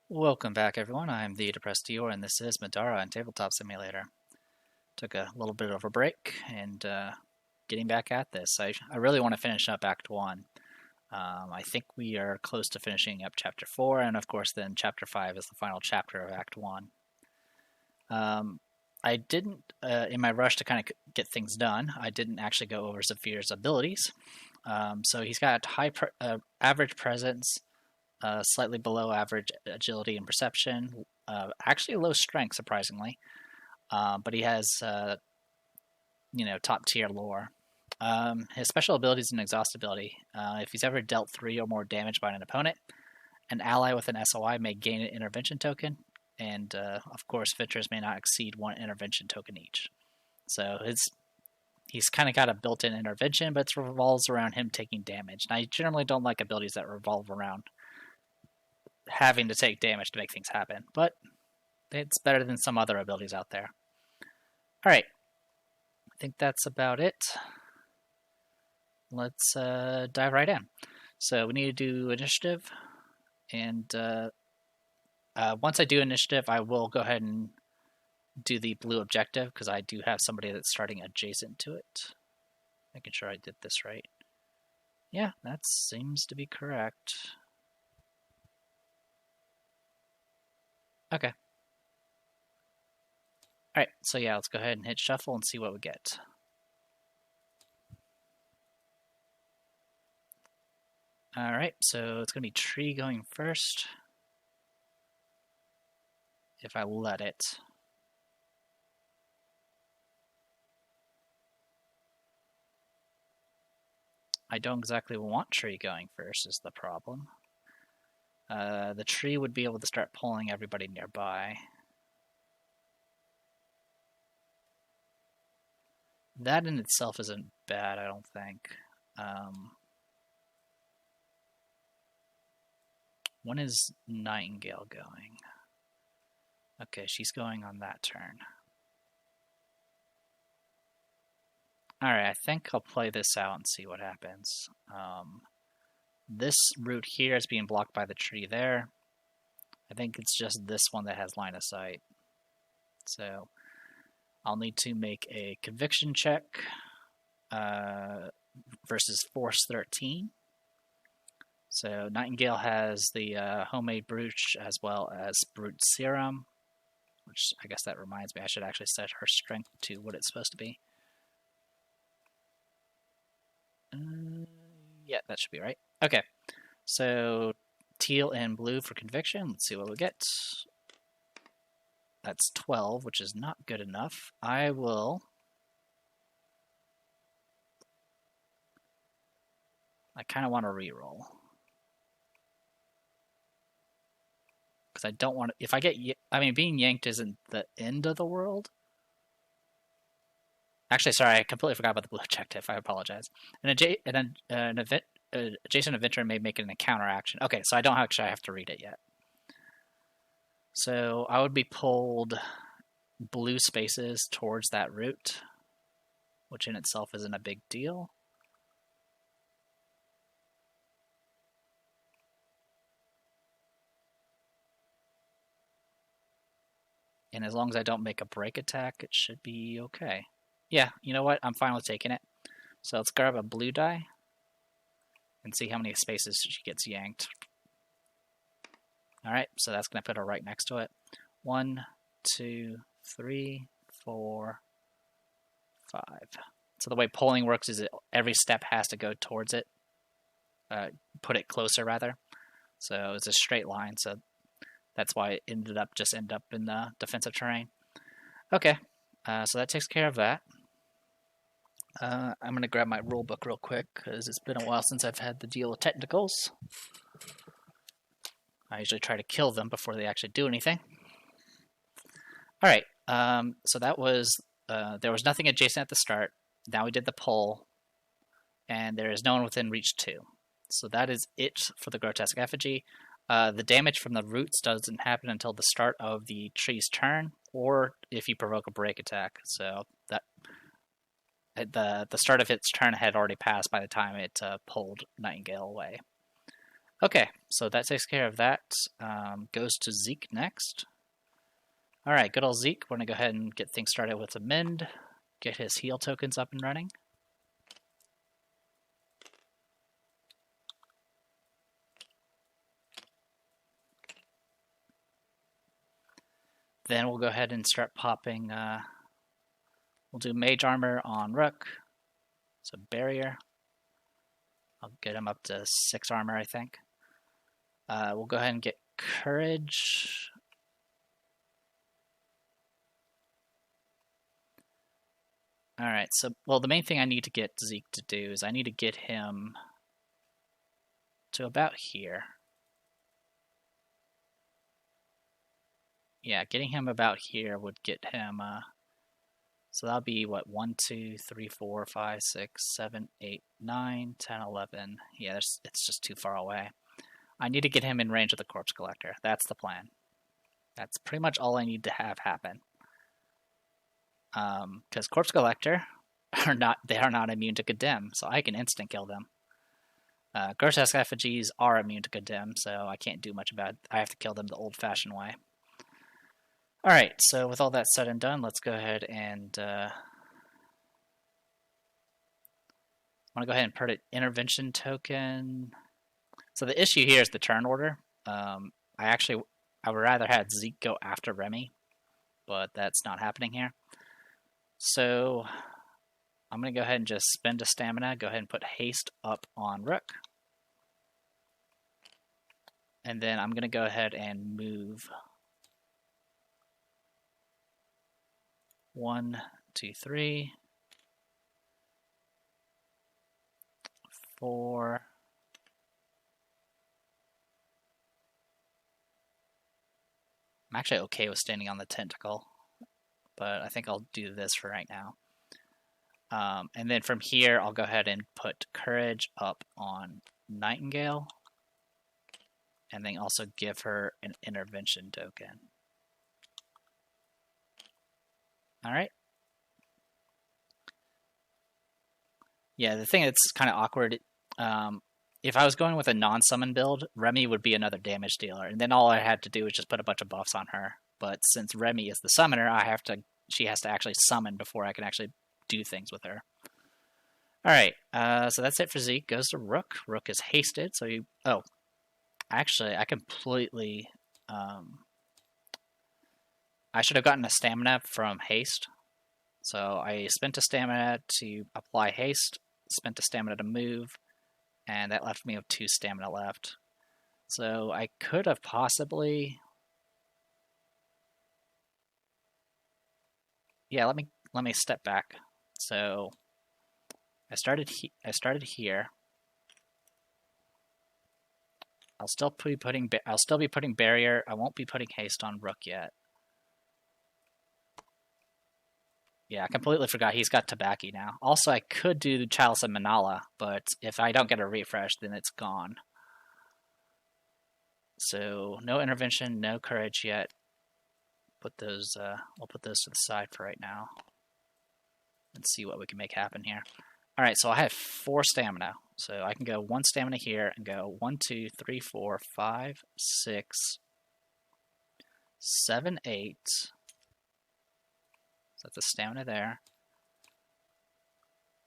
Welcome back, everyone. I'm the Depressed Dior, and this is Middara and Tabletop Simulator. Took a little bit of a break, and getting back at this. I really want to finish up Act 1. I think we are close to finishing up Chapter 4, and of course then Chapter 5 is the final chapter of Act 1. I didn't, in my rush to kind of get things done, I didn't actually go over Zephyr's abilities. So he's got average presence, slightly below average agility and perception, actually low strength, surprisingly. But he has, top tier lore. His special ability is an exhaustibility. If he's ever dealt 3 or more damage by an opponent, an ally with an SOI may gain an intervention token, and of course, victors may not exceed 1 intervention token each. So he's kind of got a built-in intervention, but it revolves around him taking damage. And I generally don't like abilities that revolve around having to take damage to make things happen, but it's better than some other abilities out there. Alright, I think that's about it. Let's dive right in. So we need to do initiative, and once I do initiative, I will go ahead and do the blue objective, because I do have somebody that's starting adjacent to it. Making sure I did this right. Yeah, that seems to be correct. Okay. Alright, so yeah, let's go ahead and hit shuffle and see what we get. Alright, so it's going to be tree going first. If I let it. I don't exactly want tree going first is the problem. The tree would be able to start pulling everybody nearby. That in itself isn't bad, I don't think. When is Nightingale going? Okay, she's going on that turn. Alright, I think I'll play this out and see what happens. This route here is being blocked by the tree there. I think it's just this one that has line of sight. So I'll need to make a conviction check versus Force 13. So Nightingale has the homemade brooch as well as brute serum, which I guess that reminds me I should actually set her strength to what it's supposed to be. Yeah, that should be right. Okay, so teal and blue for conviction. Let's see what we get. That's 12, which is not good enough. I kind of want to reroll. Because I don't want to... If I get... being yanked isn't the end of the world. Actually, sorry, I completely forgot about the blue objective. I apologize. An adjacent adventurer may make an encounter action. Okay, so I don't actually have to read it yet. So I would be pulled blue spaces towards that route, which in itself isn't a big deal. And as long as I don't make a break attack, it should be okay. Yeah, you know what? I'm fine with taking it. So let's grab a blue die and see how many spaces she gets yanked. Alright, so that's going to put her right next to it. 1, 2, 3, 4, 5. So the way pulling works is every step has to go towards it. Put it closer, rather. So it's a straight line, so that's why it ended up in the defensive terrain. Okay, so that takes care of that. I'm going to grab my rule book real quick, because it's been a while since I've had to deal with technicals. I usually try to kill them before they actually do anything. Alright, so that was... there was nothing adjacent at the start. Now we did the pull, and there is no one within reach 2. So that is it for the grotesque effigy. The damage from the roots doesn't happen until the start of the tree's turn, or if you provoke a break attack. So that the start of its turn had already passed by the time it pulled Nightingale away. Okay, so that takes care of that. Goes to Zeke next. Alright, good old Zeke. We're going to go ahead and get things started with a mend. Get his heal tokens up and running. Then we'll go ahead and start popping. We'll do Mage Armor on Rook. So Barrier. I'll get him up to 6 armor, I think. We'll go ahead and get Courage. Alright, so, well, the main thing I need to get Zeke to do is I need to get him to about here. Yeah, getting him about here would get him, so that'll be, what, 1, 2, 3, 4, 5, 6, 7, 8, 9, 10, 11. Yeah, it's just too far away. I need to get him in range of the Corpse Collector. That's the plan. That's pretty much all I need to have happen. Because Corpse Collector are not immune to Condemn, so I can instant kill them. Grotesque Effigies are immune to Condemn, so I can't do much about it. I have to kill them the old-fashioned way. Alright, so with all that said and done, let's go ahead and I want to go ahead and put an intervention token. So the issue here is the turn order. I would rather have Zeke go after Remy, but that's not happening here. So I'm going to go ahead and just spend a stamina, go ahead and put haste up on Rook. And then I'm going to go ahead and move 1, 2, 3, 4. I'm actually okay with standing on the tentacle, but I think I'll do this for right now. And then from here, I'll go ahead and put Courage up on Nightingale, and then also give her an intervention token. Alright. Yeah, the thing that's kind of awkward, if I was going with a non-summon build, Remy would be another damage dealer, and then all I had to do was just put a bunch of buffs on her. But since Remy is the summoner, she has to actually summon before I can actually do things with her. Alright, so that's it for Zeke. Goes to Rook. Rook is hasted, so you... Oh, actually, I completely... I should have gotten a stamina from haste. So I spent a stamina to apply haste, spent a stamina to move, and that left me with 2 stamina left. So I could have possibly... Yeah, let me step back. So I started here. I'll still be putting barrier. I won't be putting haste on Rook yet. Yeah, I completely forgot he's got Tabaki now. Also, I could do Chalice of Manala, but if I don't get a refresh, then it's gone. So no intervention, no courage yet. Put those. I'll put those to the side for right now. And see what we can make happen here. All right, so I have 4 stamina, so I can go 1 stamina here and go 1, 2, 3, 4, 5, 6, 7, 8. So that's a stamina there.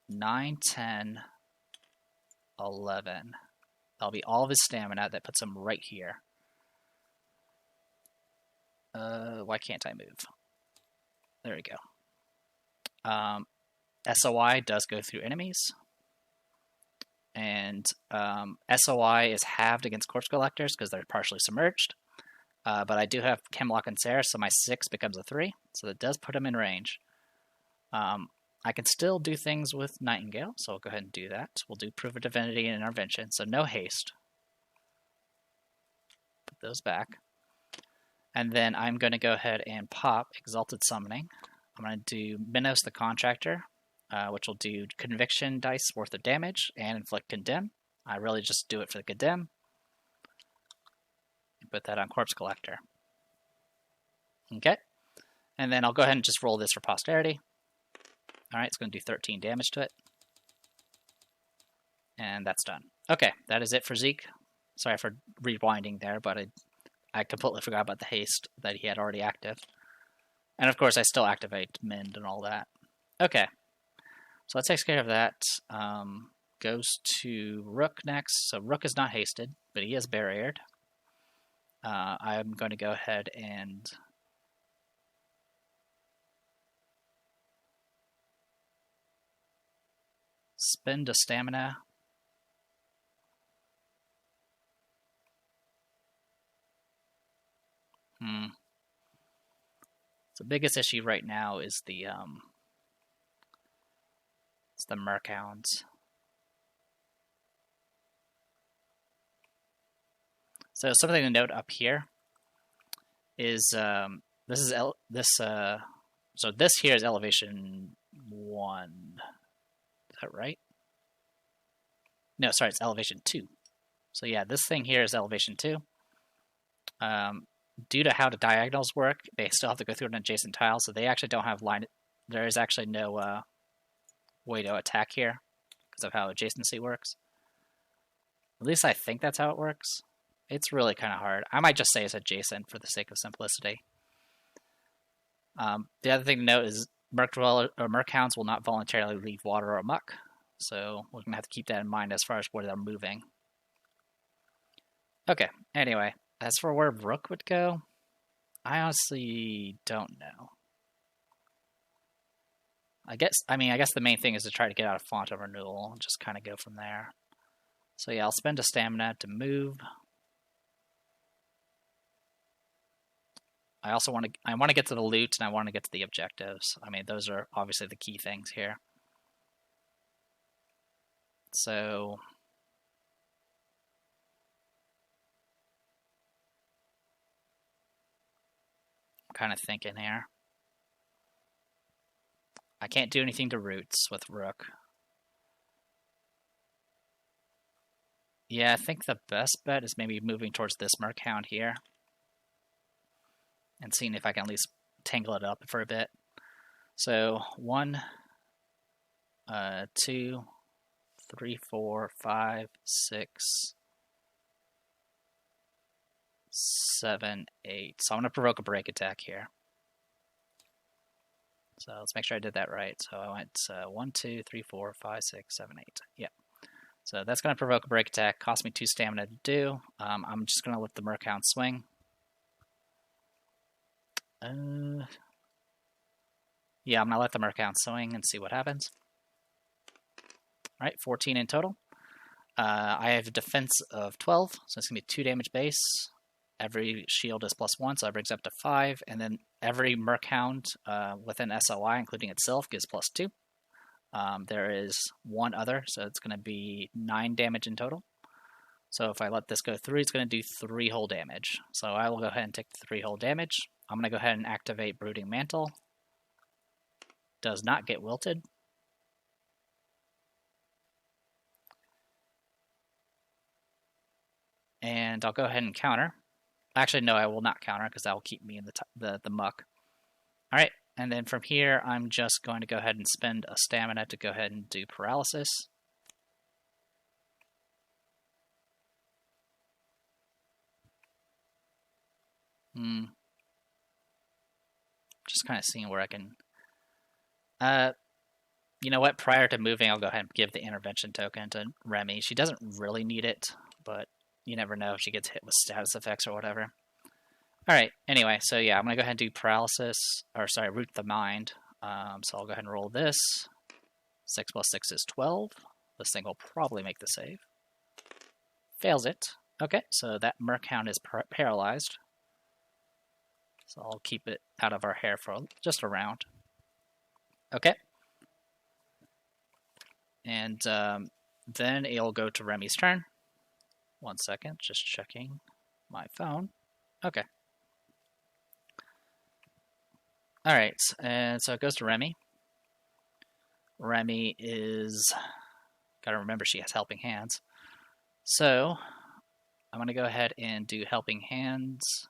9, 10, 11. That'll be all of his stamina. That puts him right here. Why can't I move? There we go. SOI does go through enemies. And SOI is halved against Corpse Collectors because they're partially submerged. But I do have Chemlock and Sarah, so my 6 becomes a 3. So that does put him in range. I can still do things with Nightingale, so I'll go ahead and do that. We'll do Proof of Divinity and Intervention, so no haste. Put those back. And then I'm going to go ahead and pop Exalted Summoning. I'm going to do Minos the Contractor, which will do Conviction dice worth of damage and inflict Condemn. I really just do it for the Condemn. Put that on Corpse Collector. Okay. And then I'll go ahead and just roll this for posterity. Alright, it's going to do 13 damage to it. And that's done. Okay, that is it for Zeke. Sorry for rewinding there, but I completely forgot about the haste that he had already active. And of course, I still activate Mend and all that. Okay, so that takes care of that. Goes to Rook next. So Rook is not hasted, but he is barriered. I'm going to go ahead and spend a stamina. The biggest issue right now is the Murkhounds. So something to note up here is so this here is elevation 1. Is that right? No, sorry, it's elevation 2. So yeah, this thing here is elevation 2. Due to how the diagonals work, they still have to go through an adjacent tile, so they actually don't have line. There is actually no way to attack here because of how adjacency works. At least I think that's how it works. It's really kind of hard. I might just say it's adjacent for the sake of simplicity. The other thing to note is Murkhounds will not voluntarily leave water or muck, so we're going to have to keep that in mind as far as where they're moving. Okay, anyway, as for where Rook would go, I honestly don't know. I guess the main thing is to try to get out of Font of Renewal and just kind of go from there. So yeah, I'll spend a stamina to move. I also want to get to the loot and I want to get to the objectives. I mean, those are obviously the key things here. So I'm kind of thinking here. I can't do anything to roots with Rook. Yeah, I think the best bet is maybe moving towards this Murkhound here and seeing if I can at least tangle it up for a bit. So 1, 2, 3, 4, 5, 6, 7, 8. So I'm going to provoke a break attack here. So let's make sure I did that right. So I went 1, 2, 3, 4, 5, 6, 7, 8. Yeah. So that's going to provoke a break attack. Cost me 2 stamina to do. I'm just going to let the Murkhound swing. Yeah, I'm going to let the Murkhound swing and see what happens. All right, 14 in total. I have a defense of 12, so it's going to be 2 damage base. Every shield is +1, so that brings up to 5. And then every Murkhound within SOI, including itself, gives +2. There is 1 other, so it's going to be 9 damage in total. So if I let this go through, it's going to do 3 whole damage. So I will go ahead and take the 3 whole damage. I'm going to go ahead and activate Brooding Mantle. Does not get wilted. And I'll go ahead and counter. Actually, no, I will not counter because that will keep me in the muck. All right, and then from here, I'm just going to go ahead and spend a stamina to go ahead and do paralysis. Just kind of seeing where I can... you know what? Prior to moving, I'll go ahead and give the intervention token to Remy. She doesn't really need it, but you never know if she gets hit with status effects or whatever. Alright, anyway, so yeah, I'm going to go ahead and do paralysis, or sorry, root the mind. So I'll go ahead and roll this. 6 + 6 is 12. This thing will probably make the save. Fails it. Okay, so that Murkhound is paralyzed. So I'll keep it out of our hair for just a round. Okay. And then it'll go to Remy's turn. 1 second, just checking my phone. Okay. Alright, and so it goes to Remy. Remy is... Gotta remember she has Helping Hands. So, I'm going to go ahead and do Helping Hands.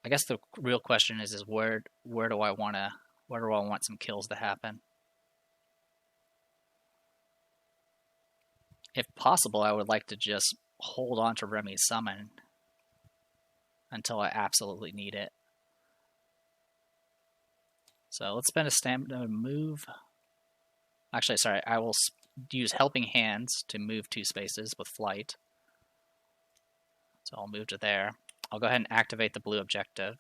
I guess the real question is where do I want some kills to happen? If possible, I would like to just hold on to Remy's summon until I absolutely need it. So let's spend a stamina to move. Actually, sorry, I will use Helping Hands to move 2 spaces with Flight. So I'll move to there. I'll go ahead and activate the blue objective.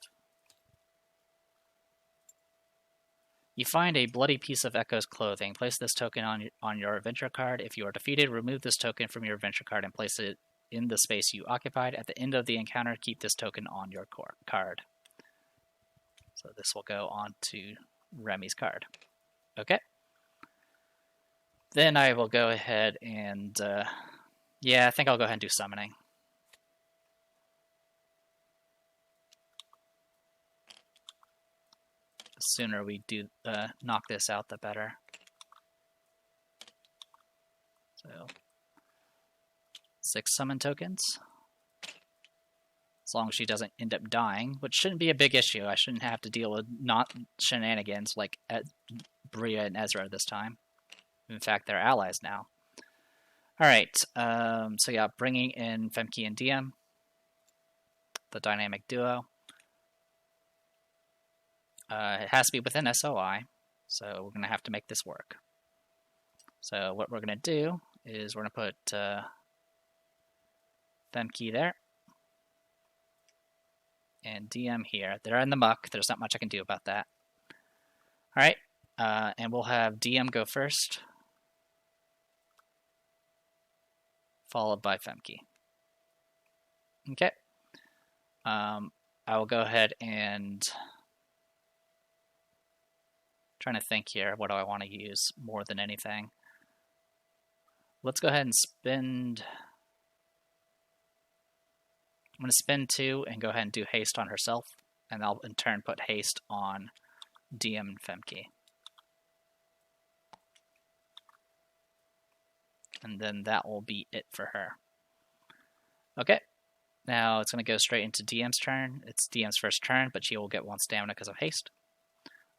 You find a bloody piece of Echo's clothing. Place this token on your adventure card. If you are defeated, remove this token from your adventure card and place it in the space you occupied. At the end of the encounter, keep this token on your card. So this will go on to Remy's card. Okay. Then I will go ahead and, yeah, I think I'll go ahead and do summoning. The sooner we do knock this out, the better. So, 6 summon tokens. As long as she doesn't end up dying, which shouldn't be a big issue. I shouldn't have to deal with not shenanigans like Bria and Ezra this time. In fact, they're allies now. Alright, so yeah, bringing in Femke and DM, the dynamic duo. It has to be within SOI, so we're going to have to make this work. So what we're going to do is we're going to put Femke there, and DM here. They're in the muck, there's not much I can do about that. Alright, and we'll have DM go first, followed by Femke. Okay. I will go ahead and trying to think here, what do I want to use more than anything? Let's go ahead and spend, I'm going to spend 2 and go ahead and do haste on herself, and I'll in turn put haste on DM and Femke. And then that will be it for her. Okay, now it's going to go straight into DM's turn. It's DM's first turn, but she will get 1 stamina because of haste.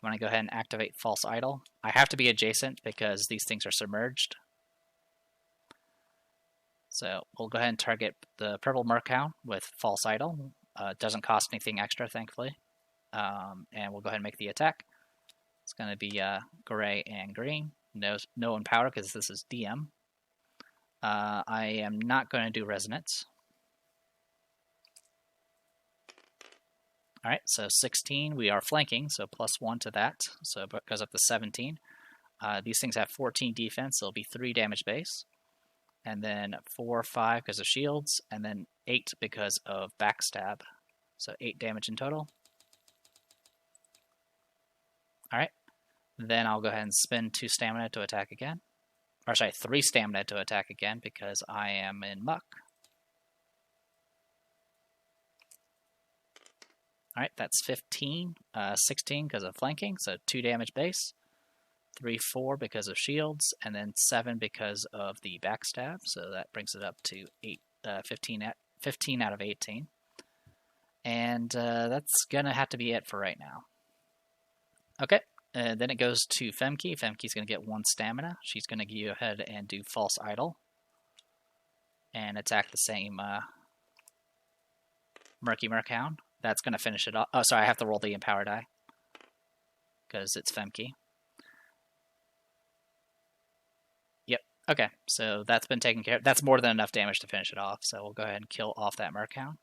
I'm going to go ahead and activate False Idol. I have to be adjacent because these things are submerged. So we'll go ahead and target the purple Murky with False Idol. It doesn't cost anything extra, thankfully. And we'll go ahead and make the attack. It's going to be gray and green. No Empower because this is DM. I am not going to do Resonance. Alright, so 16, we are flanking, so +1 to that, so it goes up to 17. These things have 14 defense, so it'll be 3 damage base. And then 4, 5 because of shields, and then 8 because of backstab. So 8 damage in total. Alright, then I'll go ahead and spend 2 stamina to attack again. Or sorry, 3 stamina to attack again because I am in muck. Alright, that's 15, 16 because of flanking, so 2 damage base, 3, 4 because of shields, and then 7 because of the backstab, so that brings it up to 15 out of 18. And that's going to have to be it for right now. Okay, then it goes to Femke. Femke's going to get 1 stamina. She's going to go ahead and do False Idol and attack the same Murky Murkhound. That's going to finish it off. Oh, sorry, I have to roll the Empower die because it's Femke. Yep, okay, so that's been taken care of. That's more than enough damage to finish it off, so we'll go ahead and kill off that Murkhound.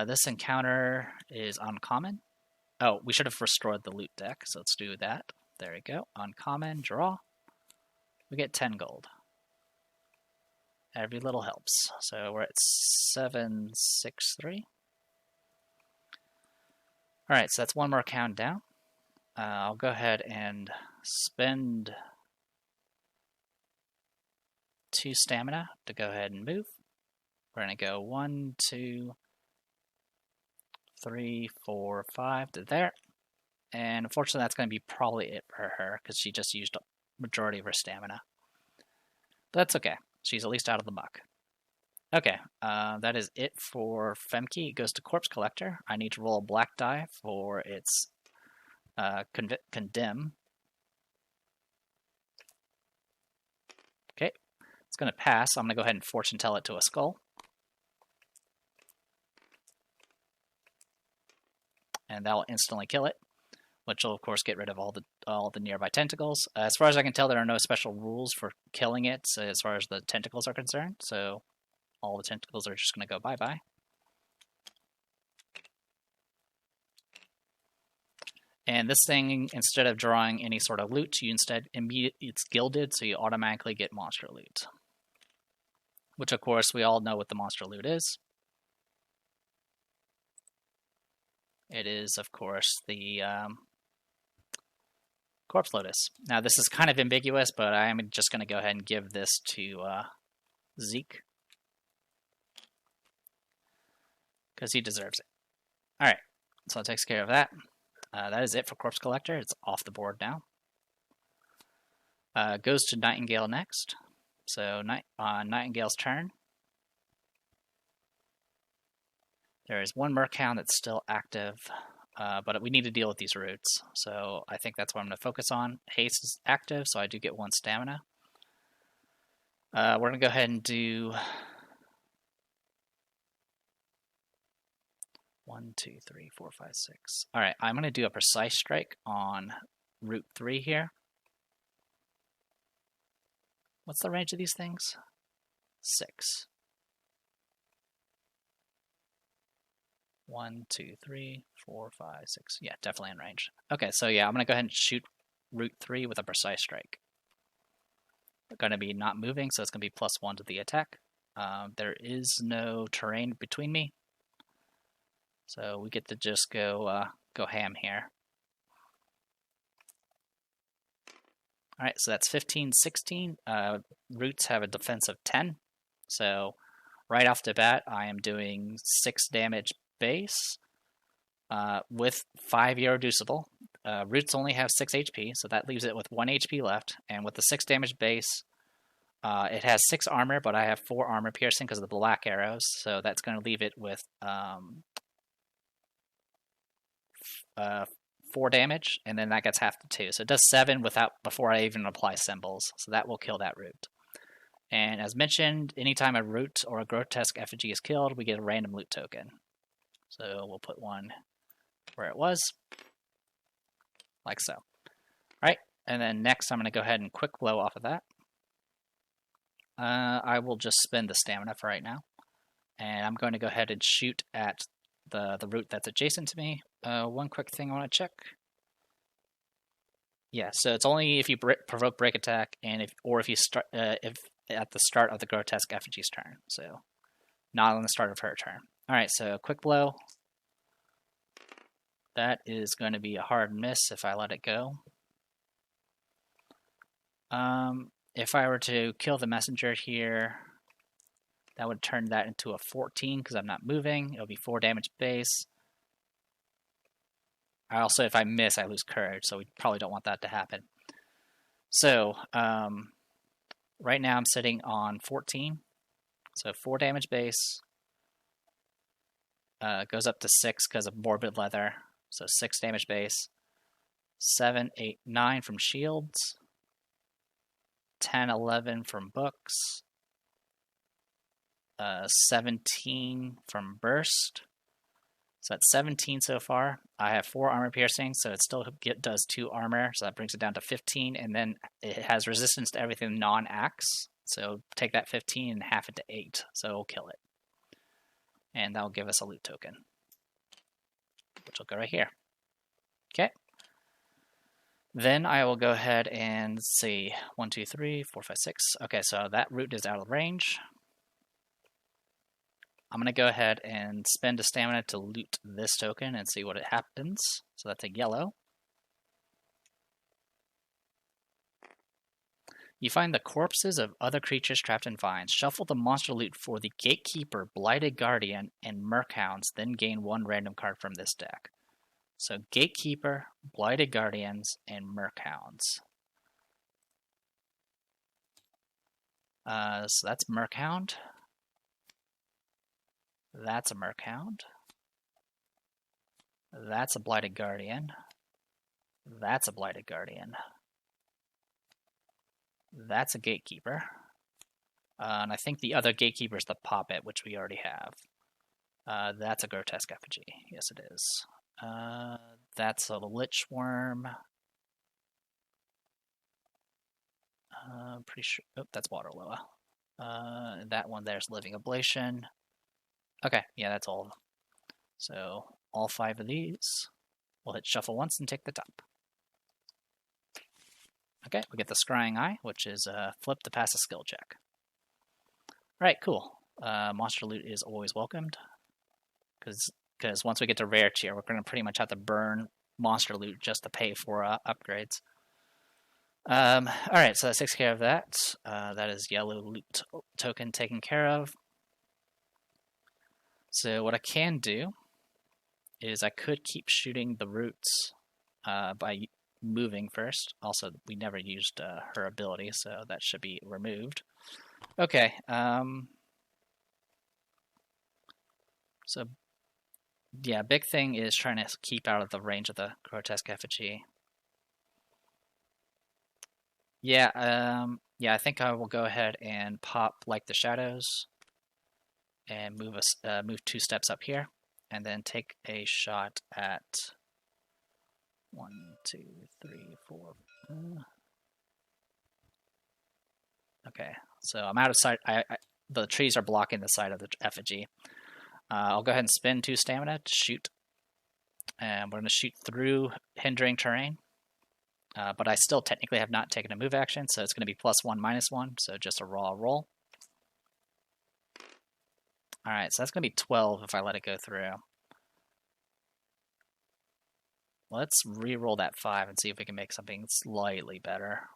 This encounter is uncommon. Oh, we should have restored the loot deck, so let's do that. There we go. Uncommon, draw. We get 10 gold. Every little helps. So we're at 763. Alright, so that's 1 more countdown. I'll go ahead and spend 2 stamina to go ahead and move. We're going to go 1, 2, 3, 4, 5 to there. And unfortunately, that's going to be probably it for her because she just used a majority of her stamina. But that's okay. She's at least out of the muck. Okay, that is it for Femke. It goes to Corpse Collector. I need to roll a black die for its Condemn. Okay, it's going to pass, so I'm going to go ahead and fortune tell it to a skull. And that will instantly kill it, which will of course get rid of all the nearby tentacles. As far as I can tell, there are no special rules for killing it as far as the tentacles are concerned, so all the tentacles are just going to go bye-bye. And this thing, instead of drawing any sort of loot, it's gilded, so you automatically get monster loot. Which of course we all know what the monster loot is. It is, of course, the Corpse Lotus. Now, this is kind of ambiguous, but I am just going to go ahead and give this to Zeke. Because he deserves it. Alright, so that takes care of that. That is it for Corpse Collector. It's off the board now. Goes to Nightingale next. So, on Nightingale's turn, there is one Murkhound that's still active, but we need to deal with these roots. So I think that's what I'm going to focus on. Haste is active, so I do get 1 stamina. We're going to go ahead and do 1, 2, 3, 4, 5, 6. Alright, I'm going to do a Precise Strike on Route 3 here. What's the range of these things? 6. 1, 2, 3, 4, 5, 6. Yeah, definitely in range. Okay, so yeah, I'm going to go ahead and shoot Route 3 with a Precise Strike. They're going to be not moving, so it's going to be +1 to the attack. There is no terrain between me, so we get to just go ham here. Alright, so that's 15, 16. Roots have a defense of 10, so right off the bat, I am doing 6 damage base with 5 irreducible. Roots only have 6 HP, so that leaves it with 1 HP left. And with the 6 damage base, it has 6 armor, but I have 4 armor piercing because of the black arrows, so that's going to leave it with 4 damage, and then that gets half to 2. So it does 7 before I even apply symbols, so that will kill that root. And as mentioned, anytime a root or a grotesque effigy is killed, we get a random loot token. So we'll put 1 where it was, like so. Alright, and then next I'm going to go ahead and quick blow off of that. I will just spend the stamina for right now. And I'm going to go ahead and shoot at the root that's adjacent to me. One quick thing I want to check. Yeah, so it's only if you provoke break attack, and if you start if at the start of the grotesque effigy's turn. So not on the start of her turn. Alright, so quick blow. That is going to be a hard miss if I let it go. If I were to kill the messenger here, that would turn that into a 14 because I'm not moving. It'll be 4 damage base. Also, if I miss, I lose courage, so we probably don't want that to happen. So, right now I'm sitting on 14. So 4 damage base. Goes up to 6 because of morbid leather. So 6 damage base. 7, 8, 9 from shields. 10, 11 from books. 17 from burst. So that's 17 so far. I have 4 armor piercing, so it still does 2 armor, so that brings it down to 15, and then it has resistance to everything non-axe. So take that 15 and half it to 8, so it'll kill it. And that'll give us a loot token, which will go right here. Okay. Then I will go ahead and see 1, 2, 3, 4, 5, 6. Okay, so that root is out of range. I'm going to go ahead and spend a stamina to loot this token and see what it happens. So that's a yellow. You find the corpses of other creatures trapped in vines. Shuffle the monster loot for the Gatekeeper, Blighted Guardian, and Murkhounds, then gain 1 random card from this deck. So Gatekeeper, Blighted Guardians, and Murkhounds. So that's Murkhound. That's a Murkhound. That's a Blighted Guardian. That's a Blighted Guardian. That's a Gatekeeper. And I think the other gatekeeper is the Poppet, which we already have. That's a grotesque effigy. Yes, it is. That's a Lich Worm. I'm pretty sure. Oh, that's Waterloa. That one there's Living Ablation. Okay, yeah, that's all of them. So all 5 of these. We'll hit shuffle once and take the top. Okay, we get the Scrying Eye, which is flip to pass a skill check. Alright, cool. Monster loot is always welcomed. Because once we get to rare tier, we're going to pretty much have to burn monster loot just to pay for upgrades. Alright, so that takes care of that. That is yellow loot token taken care of. So what I can do is I could keep shooting the roots by moving first. Also, we never used her ability, so that should be removed. Okay. So, yeah, big thing is trying to keep out of the range of the grotesque effigy. Yeah, I think I will go ahead and pop like the shadows and move 2 steps up here, and then take a shot at 1, 2, 3, 4. Okay, so I'm out of sight. The trees are blocking the side of the effigy. I'll go ahead and spend 2 stamina to shoot, and we're going to shoot through hindering terrain. But I still technically have not taken a move action, so it's going to be +1, -1, so just a raw roll. Alright, so that's going to be 12 if I let it go through. Let's re-roll that 5 and see if we can make something slightly better.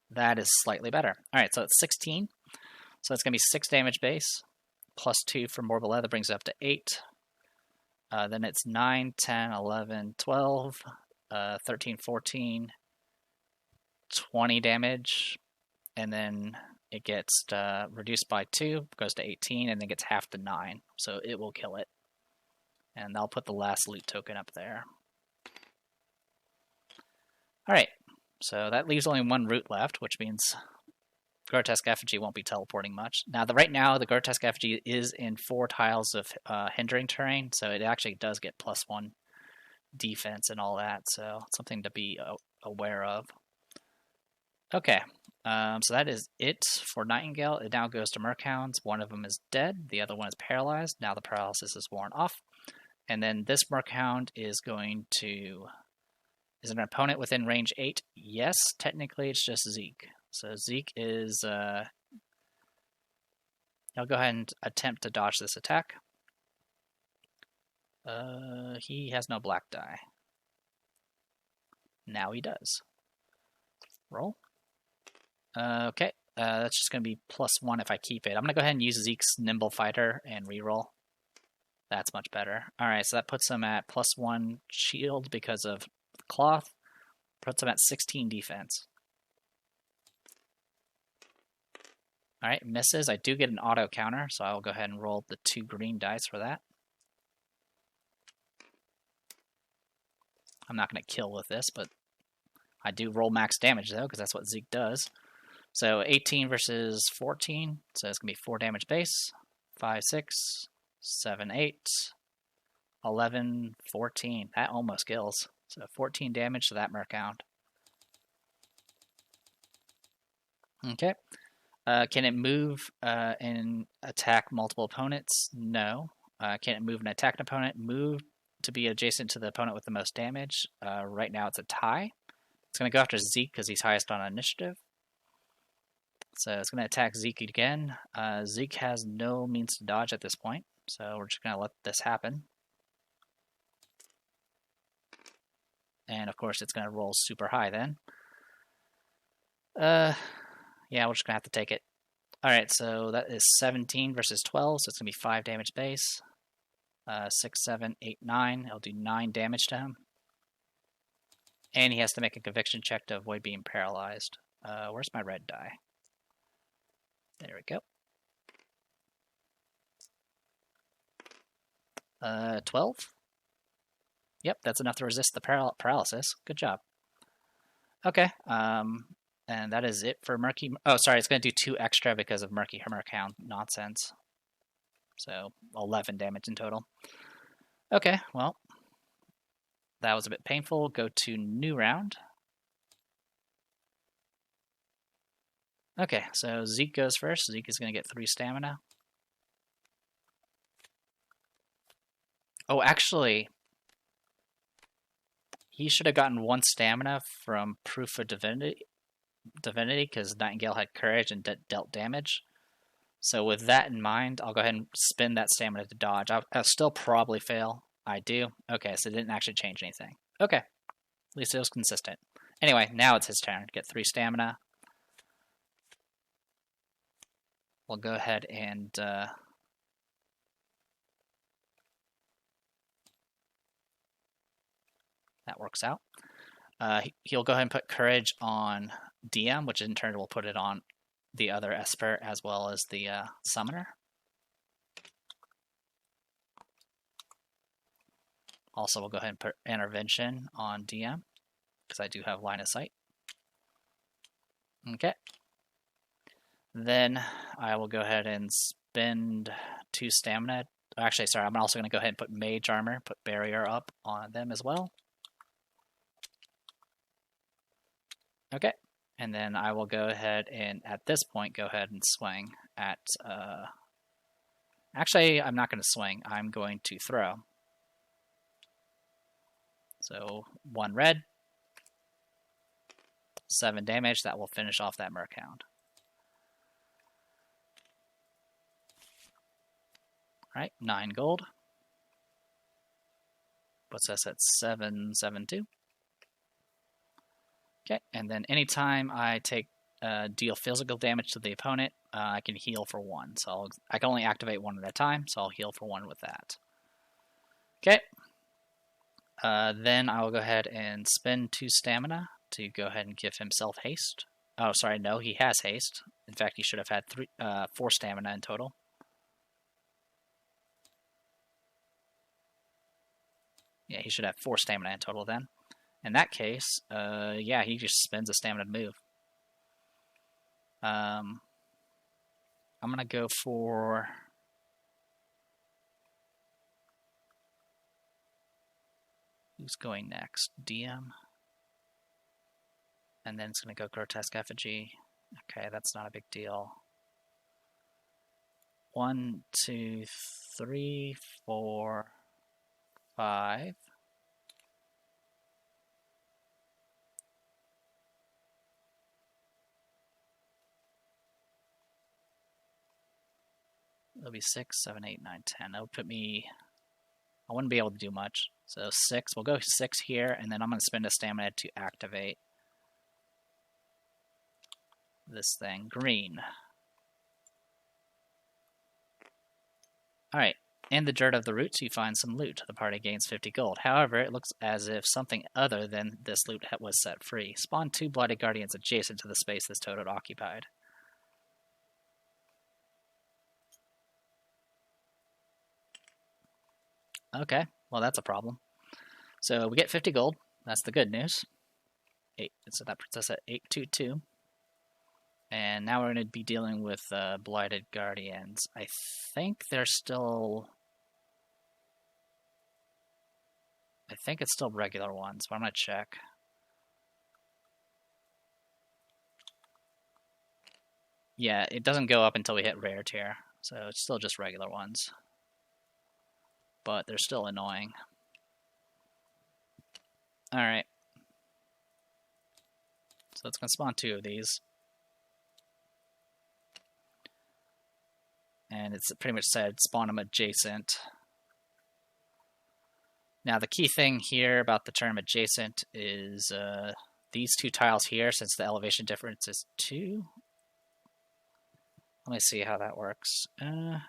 That is slightly better. Alright, so it's 16. So it's going to be 6 damage base, +2 for Morbid Leather brings it up to 8. Then it's 9, 10, 11, 12, 13, 14, 20 damage. And then it gets reduced by 2, goes to 18, and then gets half to 9. So it will kill it. And I'll put the last loot token up there. Alright, so that leaves only 1 root left, which means Grotesque Effigy won't be teleporting much. Now, right now, the Grotesque Effigy is in 4 tiles of hindering terrain, so it actually does get +1 defense and all that, so something to be aware of. Okay, so that is it for Nightingale. It now goes to Merkhounds. One of them is dead, the other one is paralyzed. Now the paralysis is worn off. And then this Merkhound is going to... Is an opponent within range 8? Yes, technically it's just Zeke. So Zeke is... I'll go ahead and attempt to dodge this attack. He has no black die. Now he does. Roll. Okay, that's just going to be +1 if I keep it. I'm going to go ahead and use Zeke's Nimble Fighter and reroll. That's much better. Alright, so that puts him at +1 shield because of cloth. Puts him at 16 defense. Alright, misses. I do get an auto counter, so I will go ahead and roll the 2 green dice for that. I'm not going to kill with this, but I do roll max damage, though, because that's what Zeke does. So 18 versus 14, so it's going to be 4 damage base. 5, 6, 7, 8, 11, 14. That almost kills. So 14 damage to that Merkhound. Okay. Can it move and attack multiple opponents? No. Can it move and attack an opponent? Move to be adjacent to the opponent with the most damage. Right now it's a tie. It's going to go after Zeke because he's highest on initiative. So it's going to attack Zeke again. Zeke has no means to dodge at this point, so we're just going to let this happen. And of course it's going to roll super high then. Yeah, we're just going to have to take it. Alright, so that is 17 versus 12, so it's going to be 5 damage base. 6, 7, 8, 9. It'll do 9 damage to him. And he has to make a conviction check to avoid being paralyzed. Where's my red die? There we go. 12? Yep, that's enough to resist the paralysis. Good job. Okay, And that is it for Murky. Oh, sorry, it's going to do 2 extra because of Murky Hammerhound nonsense. So 11 damage in total. Okay, well, that was a bit painful. Go to new round. Okay, so Zeke goes first. Zeke is going to get 3 stamina. Oh, actually, he should have gotten 1 stamina from Proof of Divinity because Nightingale had courage and dealt damage. So with that in mind, I'll go ahead and spend that stamina to dodge. I'll still probably fail. I do. Okay, so it didn't actually change anything. Okay, at least it was consistent. Anyway, now it's his turn. Get 3 stamina. We'll go ahead and that works out. He'll go ahead and put courage on DM, which in turn will put it on the other Esper as well as the summoner. Also, we'll go ahead and put intervention on DM because I do have line of sight. Okay. Then I will go ahead and spend 2 stamina. Actually, sorry, I'm also going to go ahead and put mage armor, put barrier up on them as well. Okay, and then I will go ahead and, at this point, go ahead and swing at... Actually, I'm not going to swing. I'm going to throw. So, 1 red. 7 damage. That will finish off that Merhound. Alright, 9 gold. Puts us at 772. Okay, and then anytime I take deal physical damage to the opponent, I can heal for 1. So I can only activate 1 at a time, so I'll heal for 1 with that. Okay. Then I will go ahead and spend 2 stamina to go ahead and give himself haste. Oh, sorry, no, he has haste. In fact, he should have had 4 stamina in total. Yeah, he should have 4 stamina in total then. In that case, yeah, he just spends a stamina to move. I'm going to go for... Who's going next? DM. And then it's going to go Grotesque Effigy. Okay, that's not a big deal. 1, 2, 3, 4, 5. It'll be 6, 7, 8, 9, 10. That would put me... I wouldn't be able to do much. So 6. We'll go 6 here, and then I'm going to spend a stamina to activate this thing. Green. Alright. In the dirt of the roots, you find some loot. The party gains 50 gold. However, it looks as if something other than this loot was set free. Spawn 2 Blighted Guardians adjacent to the space this toad occupied. Okay, well that's a problem. So we get 50 gold. That's the good news. 8. So that puts us at 822. And now we're going to be dealing with Blighted Guardians. I think they're still... I think it's still regular ones, but I'm going to check. Yeah, it doesn't go up until we hit rare tier, so it's still just regular ones. But they're still annoying. Alright. So it's going to spawn 2 of these. And it's pretty much said spawn them adjacent. Now the key thing here about the term adjacent is these 2 tiles here, since the elevation difference is 2. Let me see how that works. On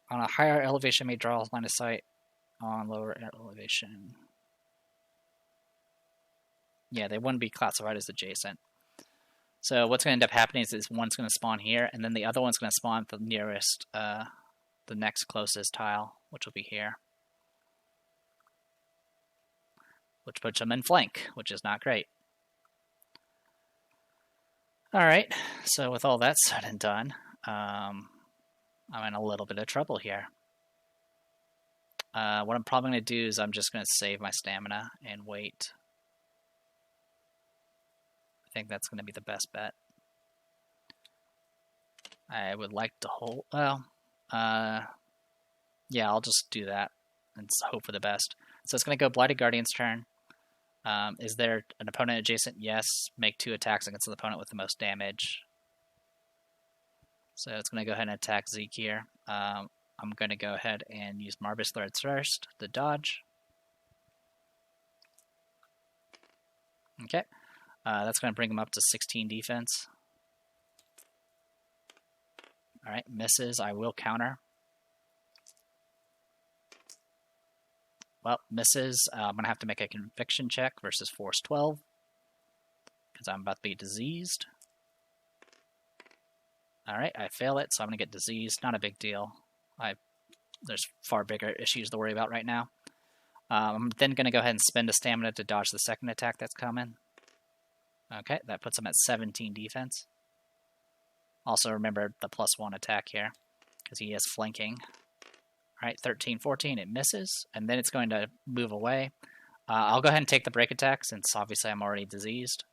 a higher elevation may draw line of sight on lower elevation. Yeah, they wouldn't be classified as adjacent. So what's going to end up happening is one's going to spawn here, and then the other one's going to spawn at the nearest, the next closest tile, which will be here. which puts him in flank, which is not great. Alright, so with all that said and done, I'm in a little bit of trouble here. What I'm probably going to do is I'm just going to save my stamina and wait. I think that's going to be the best bet. I would like to hold... Well, yeah, I'll just do that and hope for the best. So it's going to go Blighted Guardian's turn. Is there an opponent adjacent? Yes. Make 2 attacks against the opponent with the most damage. So it's going to go ahead and attack Zeke here. I'm going to go ahead and use Marbus Threads first to dodge. Okay. That's going to bring him up to 16 defense. Alright, misses. I will counter. Well, misses. I'm going to have to make a conviction check versus force 12. Because I'm about to be diseased. Alright, I fail it, so I'm going to get diseased. Not a big deal. There's far bigger issues to worry about right now. I'm then going to go ahead and spend a stamina to dodge the second attack that's coming. Okay, that puts him at 17 defense. Also remember the +1 attack here, because he is flanking. Alright, 13, 14, it misses, and then it's going to move away. I'll go ahead and take the break attack, since obviously I'm already diseased.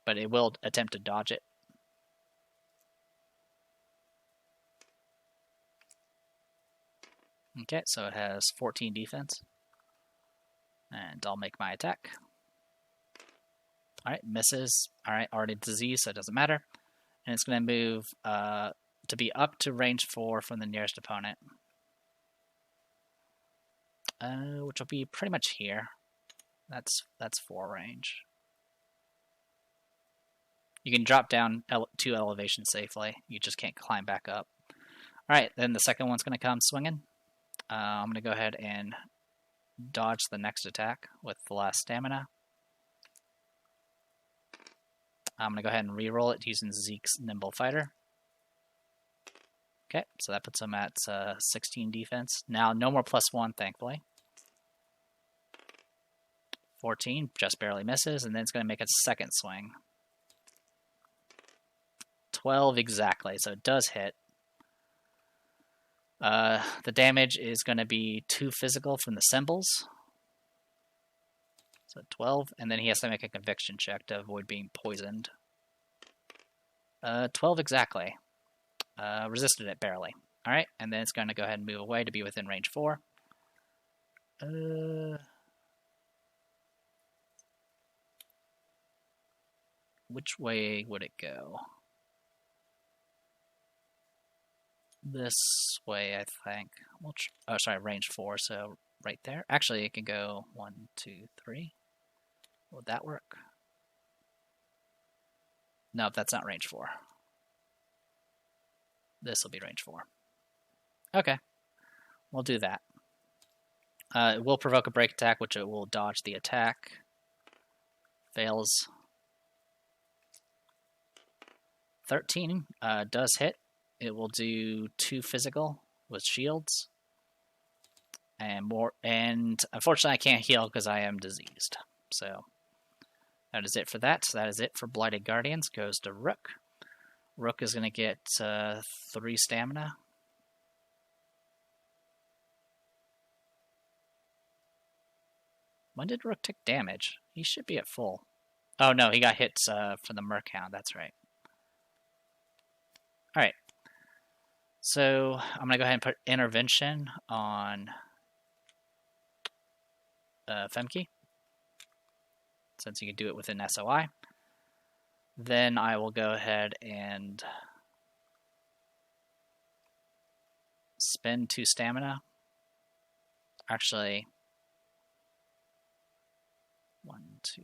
But it will attempt to dodge it. Okay, so it has 14 defense. And I'll make my attack. Alright, misses. Alright, already diseased, so it doesn't matter. And it's going to move to be up to range 4 from the nearest opponent. Which will be pretty much here. That's 4 range. You can drop down 2 elevations safely. You just can't climb back up. Alright, then the second one's going to come swinging. I'm going to go ahead and dodge the next attack with the last stamina. I'm going to go ahead and reroll it using Zeke's Nimble Fighter. Okay, so that puts him at 16 defense. Now, no more +1, thankfully. 14, just barely misses, and then it's going to make a second swing. 12 exactly, so it does hit. The damage is going to be 2 physical from the symbols. So 12, and then he has to make a conviction check to avoid being poisoned. 12 exactly. Resisted it barely. Alright, and then it's going to go ahead and move away to be within range 4. Which way would it go? This way, I think. Oh, sorry, range 4, so right there. Actually, it can go 1, 2, 3. Would that work? No, that's not range 4. This will be range 4. Okay, we'll do that. It will provoke a break attack, which it will dodge the attack. Fails. 13 does hit. It will do 2 physical with shields. And unfortunately I can't heal because I am diseased. So that is it for that. So that is it for Blighted Guardians. Goes to Rook. Rook is going to get 3 stamina. When did Rook take damage? He should be at full. Oh no, he got hit from the Murky. That's right. Alright. So I'm going to go ahead and put Intervention on Femke, since you can do it within SOI. Then I will go ahead and spend 2 stamina. Actually, 1, 2.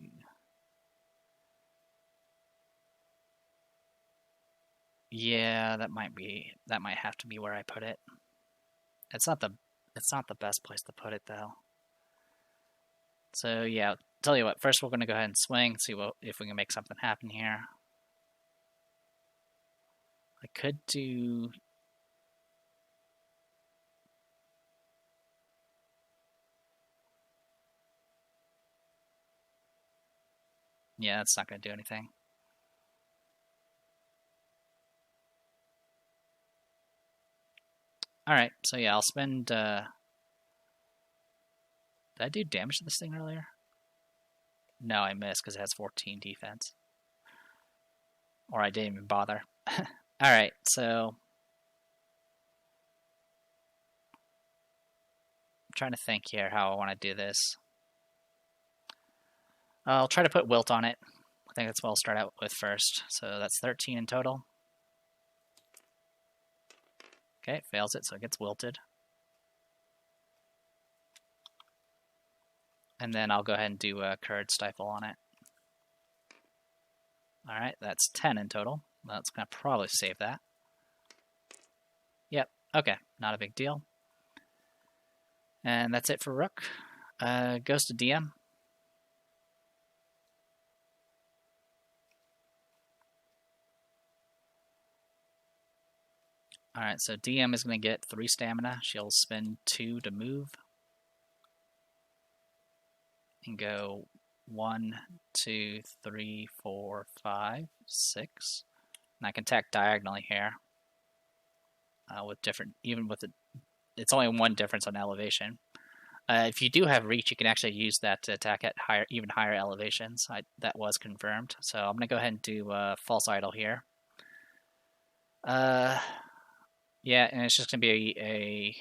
Yeah, that might have to be where I put it. It's not the best place to put it though. So yeah, tell you what. First, we're going to go ahead and swing, see if we can make something happen here. I could do. Yeah, that's not going to do anything. Alright, so yeah, I'll spend... Did I do damage to this thing earlier? No, I missed because it has 14 defense. Or I didn't even bother. Alright, so... I'm trying to think here how I want to do this. I'll try to put Wilt on it. I think that's what I'll start out with first. So that's 13 in total. Okay, fails it, so it gets wilted. And then I'll go ahead and do a Curd Stifle on it. Alright, that's 10 in total. That's going to probably save that. Yep, okay, not a big deal. And that's it for Rook. Goes to DM. Alright, so DM is going to get 3 stamina. She'll spend 2 to move. And go 1, 2, 3, 4, 5, 6. And I can attack diagonally here. With different, even with it's only 1 difference on elevation. If you do have reach, you can actually use that to attack at even higher elevations. That was confirmed. So I'm going to go ahead and do False Idol here. Yeah, and it's just going to be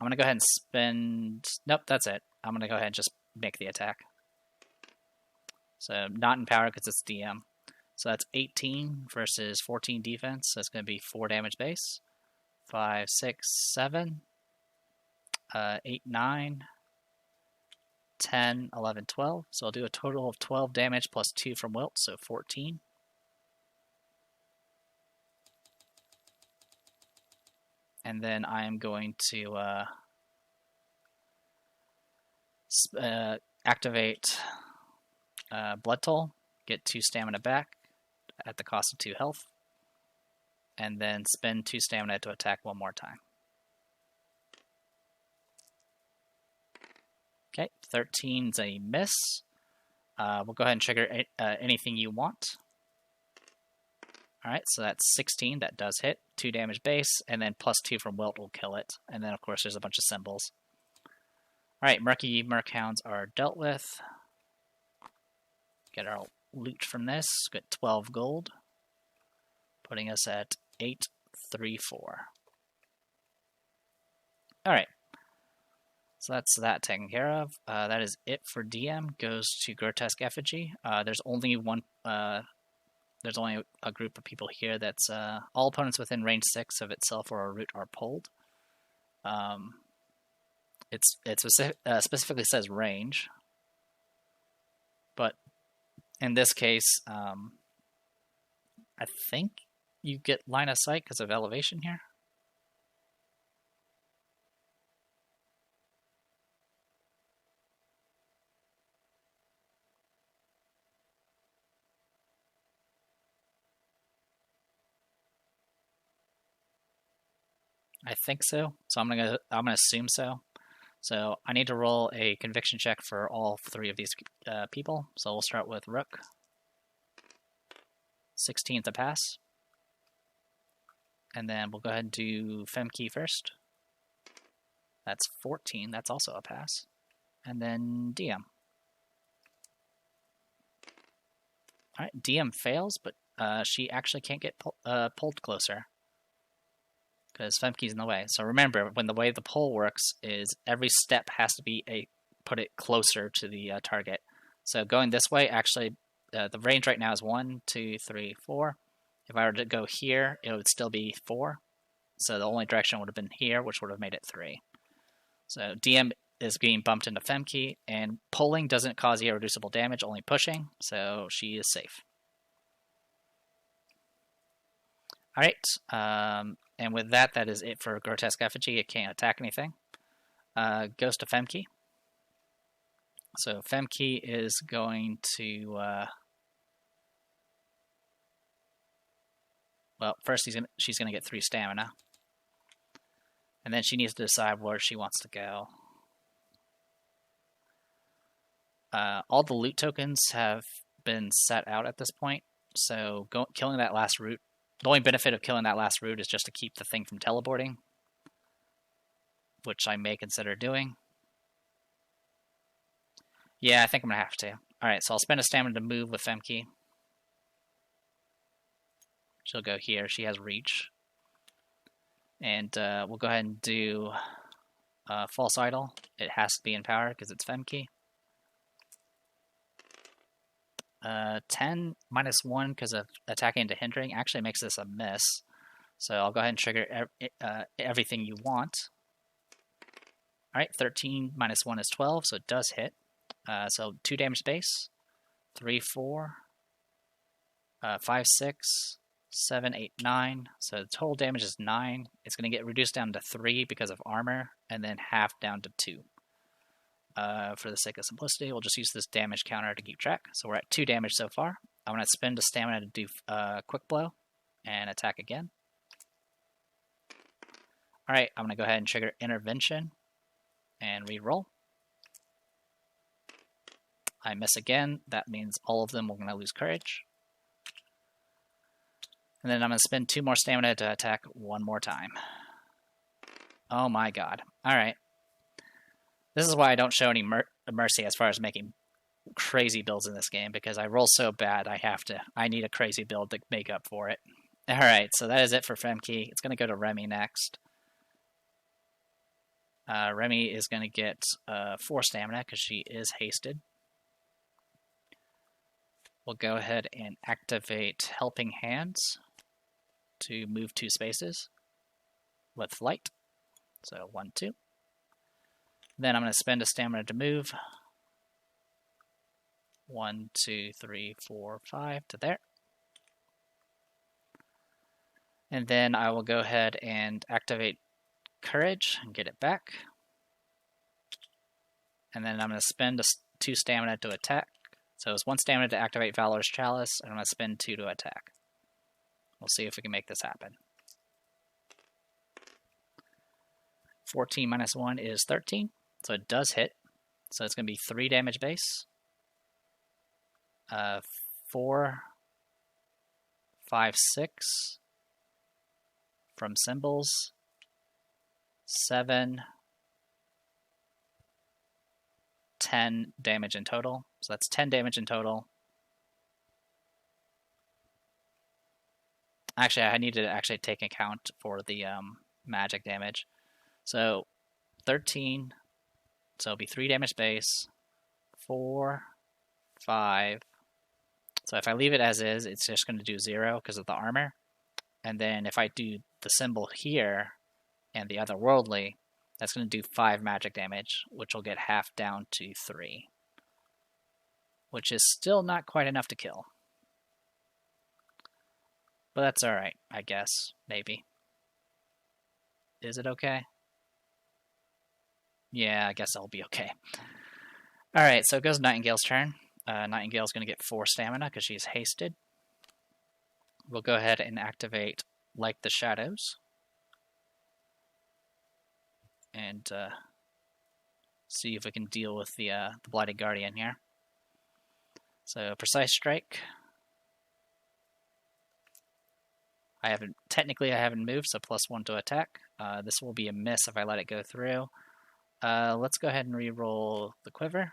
I'm going to go ahead and spend... Nope, that's it. I'm going to go ahead and just make the attack. So not in power because it's DM. So that's 18 versus 14 defense. So it's going to be 4 damage base. 5, 6, 7, 8, 9, 10, 11, 12. So I'll do a total of 12 damage plus 2 from Wilt, so 14. And then I am going to activate Blood Toll, get 2 stamina back at the cost of 2 health, and then spend 2 stamina to attack 1 more time. Okay, 13's a miss. We'll go ahead and trigger anything you want. Alright, so that's 16. That does hit. 2 damage base, and then plus 2 from Wilt will kill it. And then, of course, there's a bunch of symbols. Alright, Murky Merkhounds are dealt with. Get our loot from this. Get 12 gold. Putting us at 834. Alright. So that's that taken care of. That is it for DM. Goes to Grotesque Effigy. There's only one... There's only a group of people here that's all opponents within range 6 of itself or a root are pulled. It specifically says range, but in this case, I think you get line of sight because of elevation here. I think so. So I'm gonna assume so. So I need to roll a conviction check for all 3 of these people. So we'll start with Rook. 16 to pass. And then we'll go ahead and do Femke first. That's 14. That's also a pass. And then DM. Alright, DM fails, but she actually can't get pulled closer. Because Femke's in the way. So remember, when the way the pull works is every step has to be put it closer to the target. So going this way, actually, the range right now is 1, 2, 3, 4. If I were to go here, it would still be 4. So the only direction would have been here, which would have made it 3. So DM is being bumped into Femke, and pulling doesn't cause irreducible damage, only pushing, so she is safe. Alright, and with that, that is it for Grotesque Effigy. It can't attack anything. Goes to Femke. So Femke is going to... well, first she's going to get 3 stamina. And then she needs to decide where she wants to go. All the loot tokens have been set out at this point, so killing that last root, the only benefit of killing that last root is just to keep the thing from teleporting, which I may consider doing. Yeah, I think I'm going to have to. Alright, so I'll spend a stamina to move with Femke. She'll go here. She has reach. And we'll go ahead and do False Idol. It has to be in power because it's Femke. 10 minus 1 because of attacking into hindering actually makes this a miss. So I'll go ahead and trigger everything you want. Alright, 13 minus 1 is 12, so it does hit. So 2 damage base. 3, 4, 5, 6, 7, 8, 9. So the total damage is 9. It's going to get reduced down to 3 because of armor, and then half down to 2. For the sake of simplicity, we'll just use this damage counter to keep track. So we're at 2 damage so far. I'm going to spend a stamina to do Quick Blow and attack again. Alright, I'm going to go ahead and trigger Intervention and re-roll. I miss again. That means all of them are going to lose courage. And then I'm going to spend 2 more stamina to attack one more time. Oh my god. Alright. This is why I don't show any mercy as far as making crazy builds in this game, because I roll so bad I need a crazy build to make up for it. Alright, so that is it for Femke. It's going to go to Remy next. Remy is going to get 4 stamina because she is hasted. We'll go ahead and activate Helping Hands to move 2 spaces with Flight. So 1, 2. Then I'm going to spend a stamina to move. 1, 2, 3, 4, 5 to there. And then I will go ahead and activate Courage and get it back. And then I'm going to spend 2 stamina to attack. So it's 1 stamina to activate Valor's Chalice, and I'm going to spend 2 to attack. We'll see if we can make this happen. 14 minus 1 is 13, so it does hit. So it's going to be 3 damage base. 4, 5, 6 from symbols. 7, 10 damage in total. So that's 10 damage in total. Actually, I need to actually take account for the magic damage. So 13, so it'll be 3 damage base, 4, 5. So if I leave it as is, it's just going to do 0 because of the armor. And then if I do the symbol here and the otherworldly, that's going to do 5 magic damage, which will get half down to 3. Which is still not quite enough to kill. But that's alright, I guess. Maybe. Is it okay? Yeah, I guess it'll be okay. Alright, so it goes Nightingale's turn. Nightingale's going to get 4 stamina because she's hasted. We'll go ahead and activate Like the Shadows. And see if we can deal with the Blighted Guardian here. So, Precise Strike. I haven't moved, so +1 to attack. This will be a miss if I let it go through. Let's go ahead and re-roll the quiver.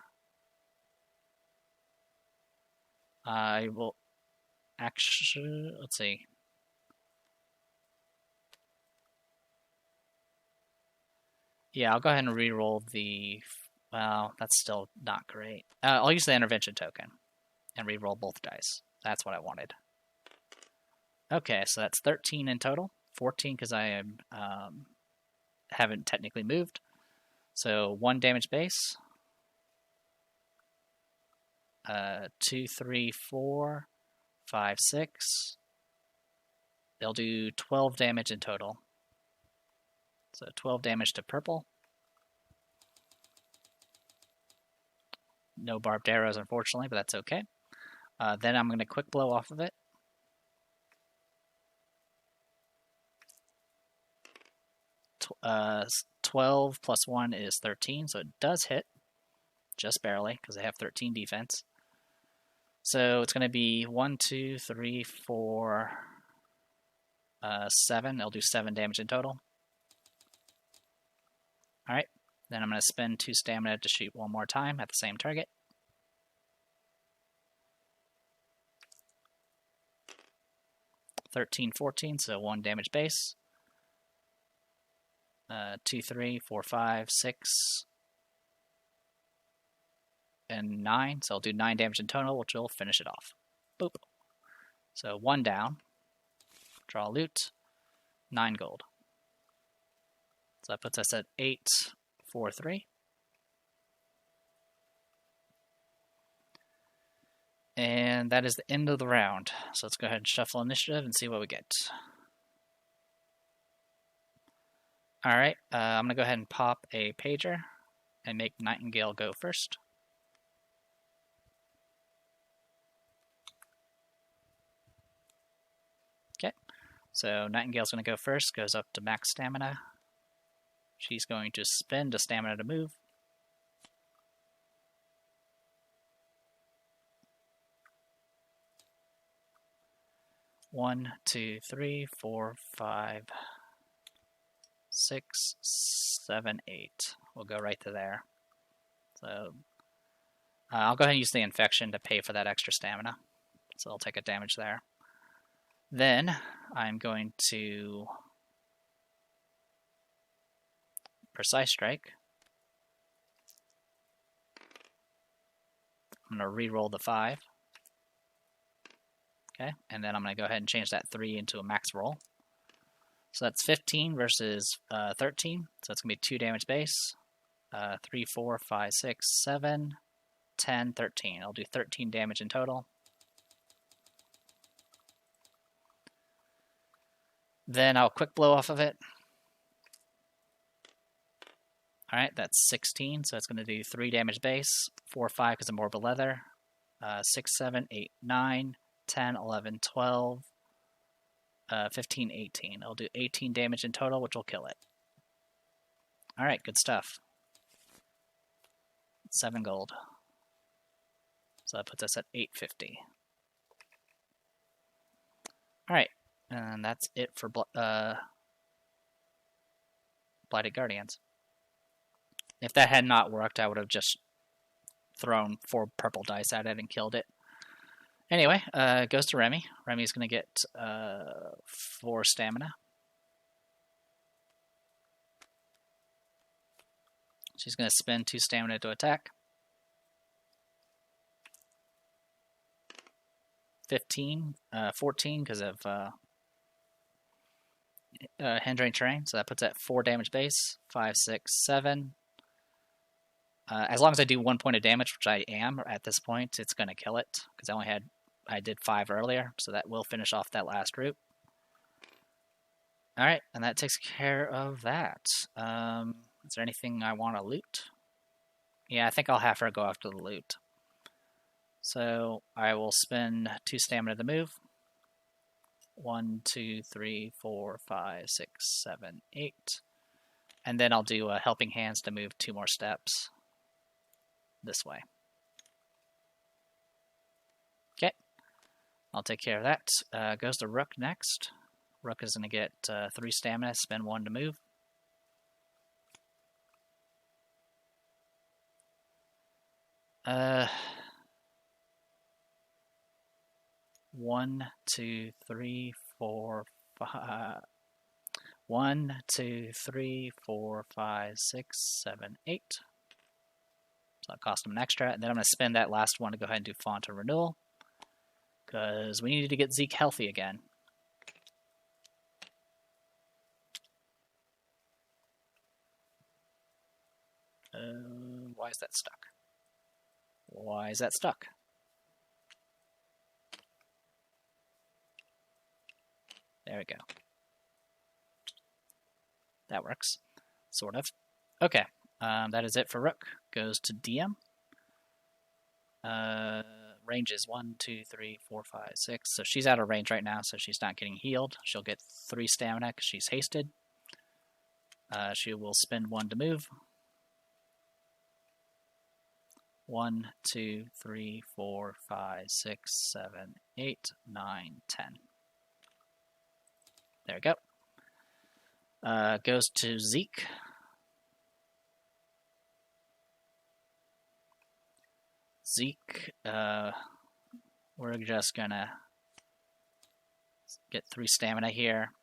I will actually, let's see. Yeah, I'll go ahead and re-roll the, well, that's still not great. I'll use the intervention token and re-roll both dice. That's what I wanted. Okay, so that's 13 in total. 14 because I am haven't technically moved. So 1 damage base. 2, 3, 4, 5, 6. They'll do 12 damage in total. So 12 damage to purple. No barbed arrows, unfortunately, but that's okay. Then I'm going to quick blow off of it. Uh, 12 plus 1 is 13, so it does hit. just barely, because they have 13 defense. So it's going to be 1, 2, 3, 4, 7. It'll do 7 damage in total. Alright, then I'm going to spend 2 stamina to shoot one more time at the same target. $13, $14, so 1 damage base. 2, 3, 4, 5, 6, and 9. So I'll do 9 damage in total, which will finish it off. Boop. So 1 down. Draw loot. 9 gold. So that puts us at 8, 4, 3. And that is the end of the round. So let's go ahead and shuffle initiative and see what we get. Alright, I'm going to go ahead and pop a pager and make Nightingale go first. Okay, so Nightingale's going to go first, goes up to max stamina. She's going to spend a stamina to move. One, 2, 3, 4, 5, 6, 7, 8. We'll go right to there. So I'll go ahead and use the infection to pay for that extra stamina. So I'll take a damage there. Then I'm going to Precise Strike. I'm going to re-roll the 5. Okay, and then I'm going to go ahead and change that 3 into a max roll. So that's 15 versus 13. So it's going to be 2 damage base. 3, 4, 5, 6, 7, 10, 13. I'll do 13 damage in total. Then I'll quick blow off of it. Alright, that's 16. So it's going to do 3 damage base. 4, 5 because of Morbid Leather. 6, 7, 8, 9, 10, 11, 12. 15, 18. I'll do 18 damage in total, which will kill it. Alright, good stuff. 7 gold. So that puts us at 850. Alright, and that's it for Blighted Guardians. If that had not worked, I would have just thrown 4 purple dice at it and killed it. Anyway, it goes to Remy. Remy's going to get 4 stamina. She's going to spend 2 stamina to attack. 15, 14 because of hindering terrain. So that puts at 4 damage base. 5, 6, 7. As long as I do 1 point of damage, which I am at this point, it's going to kill it. Because I did 5 earlier, so that will finish off that last route. Alright, and that takes care of that. Is there anything I want to loot? Yeah, I think I'll have her go after the loot. So I will spend 2 stamina to move. 1, 2, 3, 4, 5, 6, 7, 8. And then I'll do Helping Hands to move 2 more steps this way. Okay, I'll take care of that. Goes to Rook next. Rook is going to get 3 stamina, spend 1 to move. One, 2, 3, 4, 5. 1, 2, 3, 4, 5, 6, 7, 8. So that cost him an extra. And then I'm going to spend that last one to go ahead and do Font of Renewal. Because we needed to get Zeke healthy again. Why is that stuck? Why is that stuck? There we go. That works. Sort of. Okay. That is it for Rook. Goes to DM. Range is 1, 2, 3, 4, 5, 6. So she's out of range right now, so she's not getting healed. She'll get 3 stamina because she's hasted. She will spend 1 to move. 1, 2, 3, 4, 5, 6, 7, 8, 9, 10. There we go. Goes to Zeke. Zeke, we're just gonna get 3 stamina here.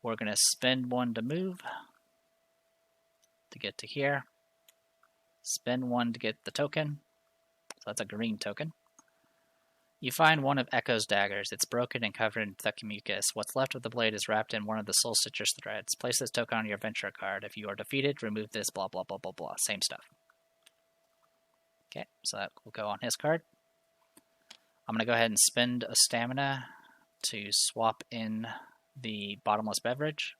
We're gonna spend 1 to move to get to here. Spend 1 to get the token. So that's a green token. You find one of Echo's daggers. It's broken and covered in thick mucus. What's left of the blade is wrapped in one of the soul citrus threads. Place this token on your adventure card. If you are defeated, remove this, blah, blah, blah, blah, blah. Same stuff. Okay, so that will go on his card. I'm going to go ahead and spend a stamina to swap in the bottomless beverage.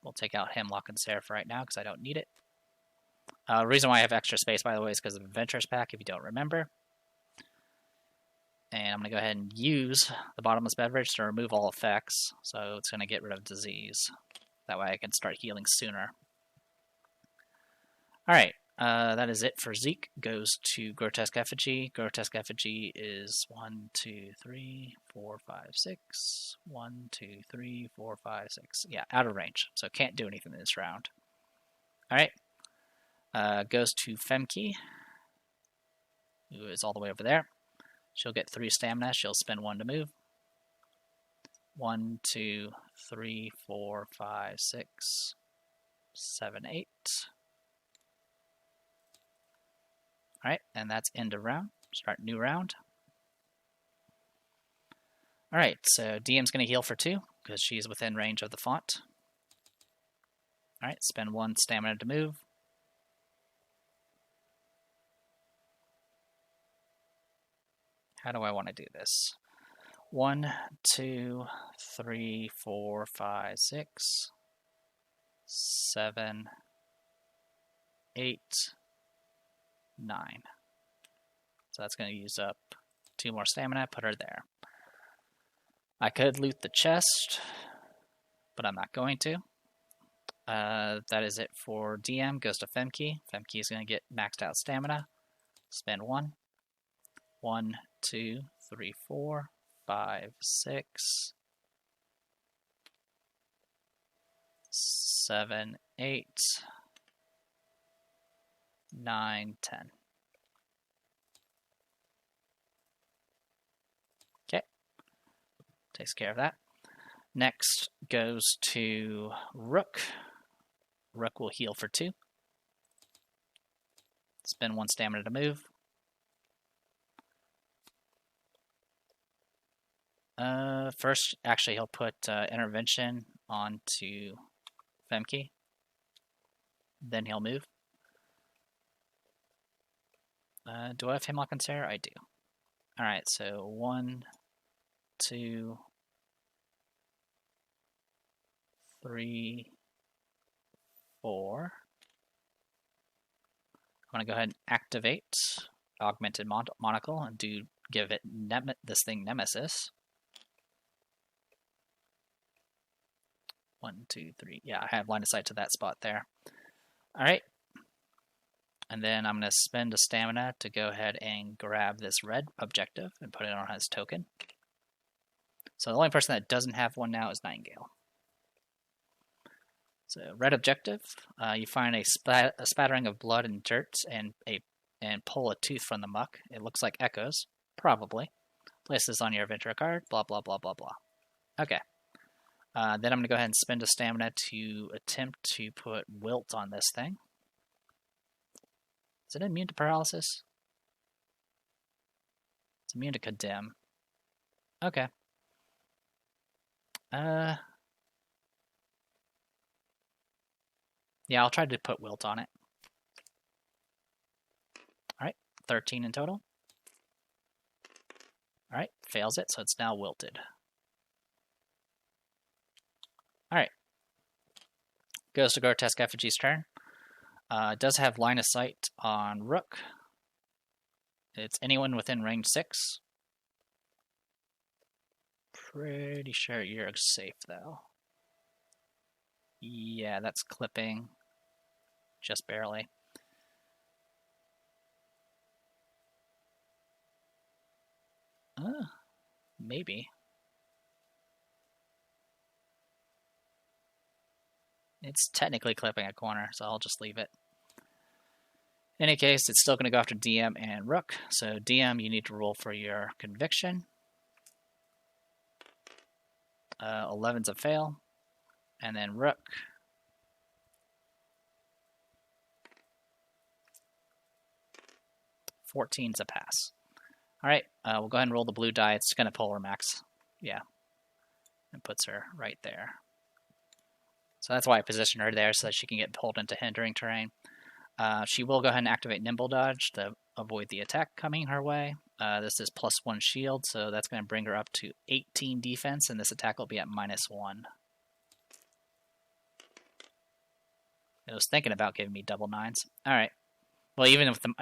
We'll take out Hemlock and Seraph right now because I don't need it. The reason why I have extra space, by the way, is because of Adventures Pack, if you don't remember. And I'm going to go ahead and use the bottomless beverage to remove all effects. So it's going to get rid of disease. That way I can start healing sooner. Alright, that is it for Zeke. Goes to Grotesque Effigy. Grotesque Effigy is 1, 2, 3, 4, 5, 6. 1, 2, 3, 4, 5, 6. Yeah, out of range. So can't do anything this round. Alright. Goes to Femke, who is all the way over there. She'll get 3 stamina. She'll spend 1 to move. 1, 2, 3, 4, 5, 6, 7, 8. Alright, and that's end of round. Start new round. Alright, so DM's going to heal for 2, because she's within range of the font. Alright, spend 1 stamina to move. How do I want to do this? 1, 2, 3, 4, 5, 6, 7, 8, 9. So that's going to use up 2 more stamina, put her there. I could loot the chest, but I'm not going to. That is it for DM. Goes to Femke. Femke is going to get maxed out stamina. Spend 1. 1, 2, 3, 4, 5, 6, 7, 8, 9, 10. Okay. Takes care of that. Next goes to Rook. Rook will heal for 2. Spend 1 stamina to move. First, actually, he'll put intervention onto Femke. Then he'll move. Do I have Hemlock and Sarah? I do. Alright, so 1, 2, 3, 4. I'm going to go ahead and activate Augmented Monocle and give it this thing Nemesis. 1, 2, 3. Yeah, I have line of sight to that spot there. Alright. And then I'm going to spend a stamina to go ahead and grab this red objective and put it on his token. So the only person that doesn't have one now is Nightingale. So red objective, you find a spattering of blood and dirt and pull a tooth from the muck. It looks like Echoes, probably. Place this on your adventure card, blah, blah, blah, blah, blah. Okay. Then I'm going to go ahead and spend a stamina to attempt to put Wilt on this thing. Is it immune to paralysis? It's immune to condemn. Okay. Yeah, I'll try to put Wilt on it. Alright, 13 in total. Alright, fails it, so it's now wilted. Alright. Goes to Grotesque Effigy's turn. It does have line of sight on Rook. It's anyone within range 6. Pretty sure you're safe, though. Yeah, that's clipping. just barely. Maybe. It's technically clipping a corner, so I'll just leave it. In any case, it's still going to go after DM and Rook. So DM, you need to roll for your conviction. 11's a fail. And then Rook. 14's a pass. Alright, we'll go ahead and roll the blue die. It's going to polar max. Yeah. And puts her right there. So that's why I positioned her there, so that she can get pulled into hindering terrain. She will go ahead and activate Nimble Dodge to avoid the attack coming her way. This is +1 shield, so that's going to bring her up to 18 defense, and this attack will be at -1. It was thinking about giving me double 9s. All right. Well, even with the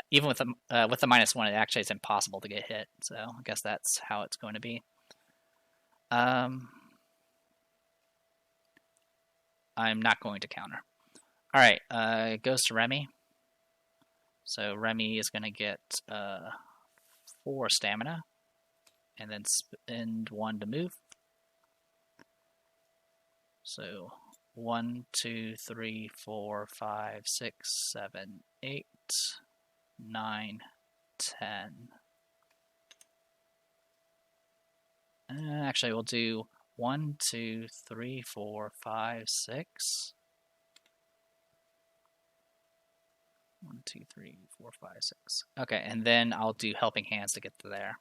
-1, it actually is impossible to get hit. So I guess that's how it's going to be. I'm not going to counter. All right. It goes to Remy. So Remy is going to get 4 stamina, and then spend 1 to move. So 1, 2, 3, 4, 5, 6, 7, 8, 9, 10. Actually, we'll do 1, 2, 3, 4, 5, 6. 1, 2, 3, 4, 5, 6. Okay, and then I'll do Helping Hands to get to there.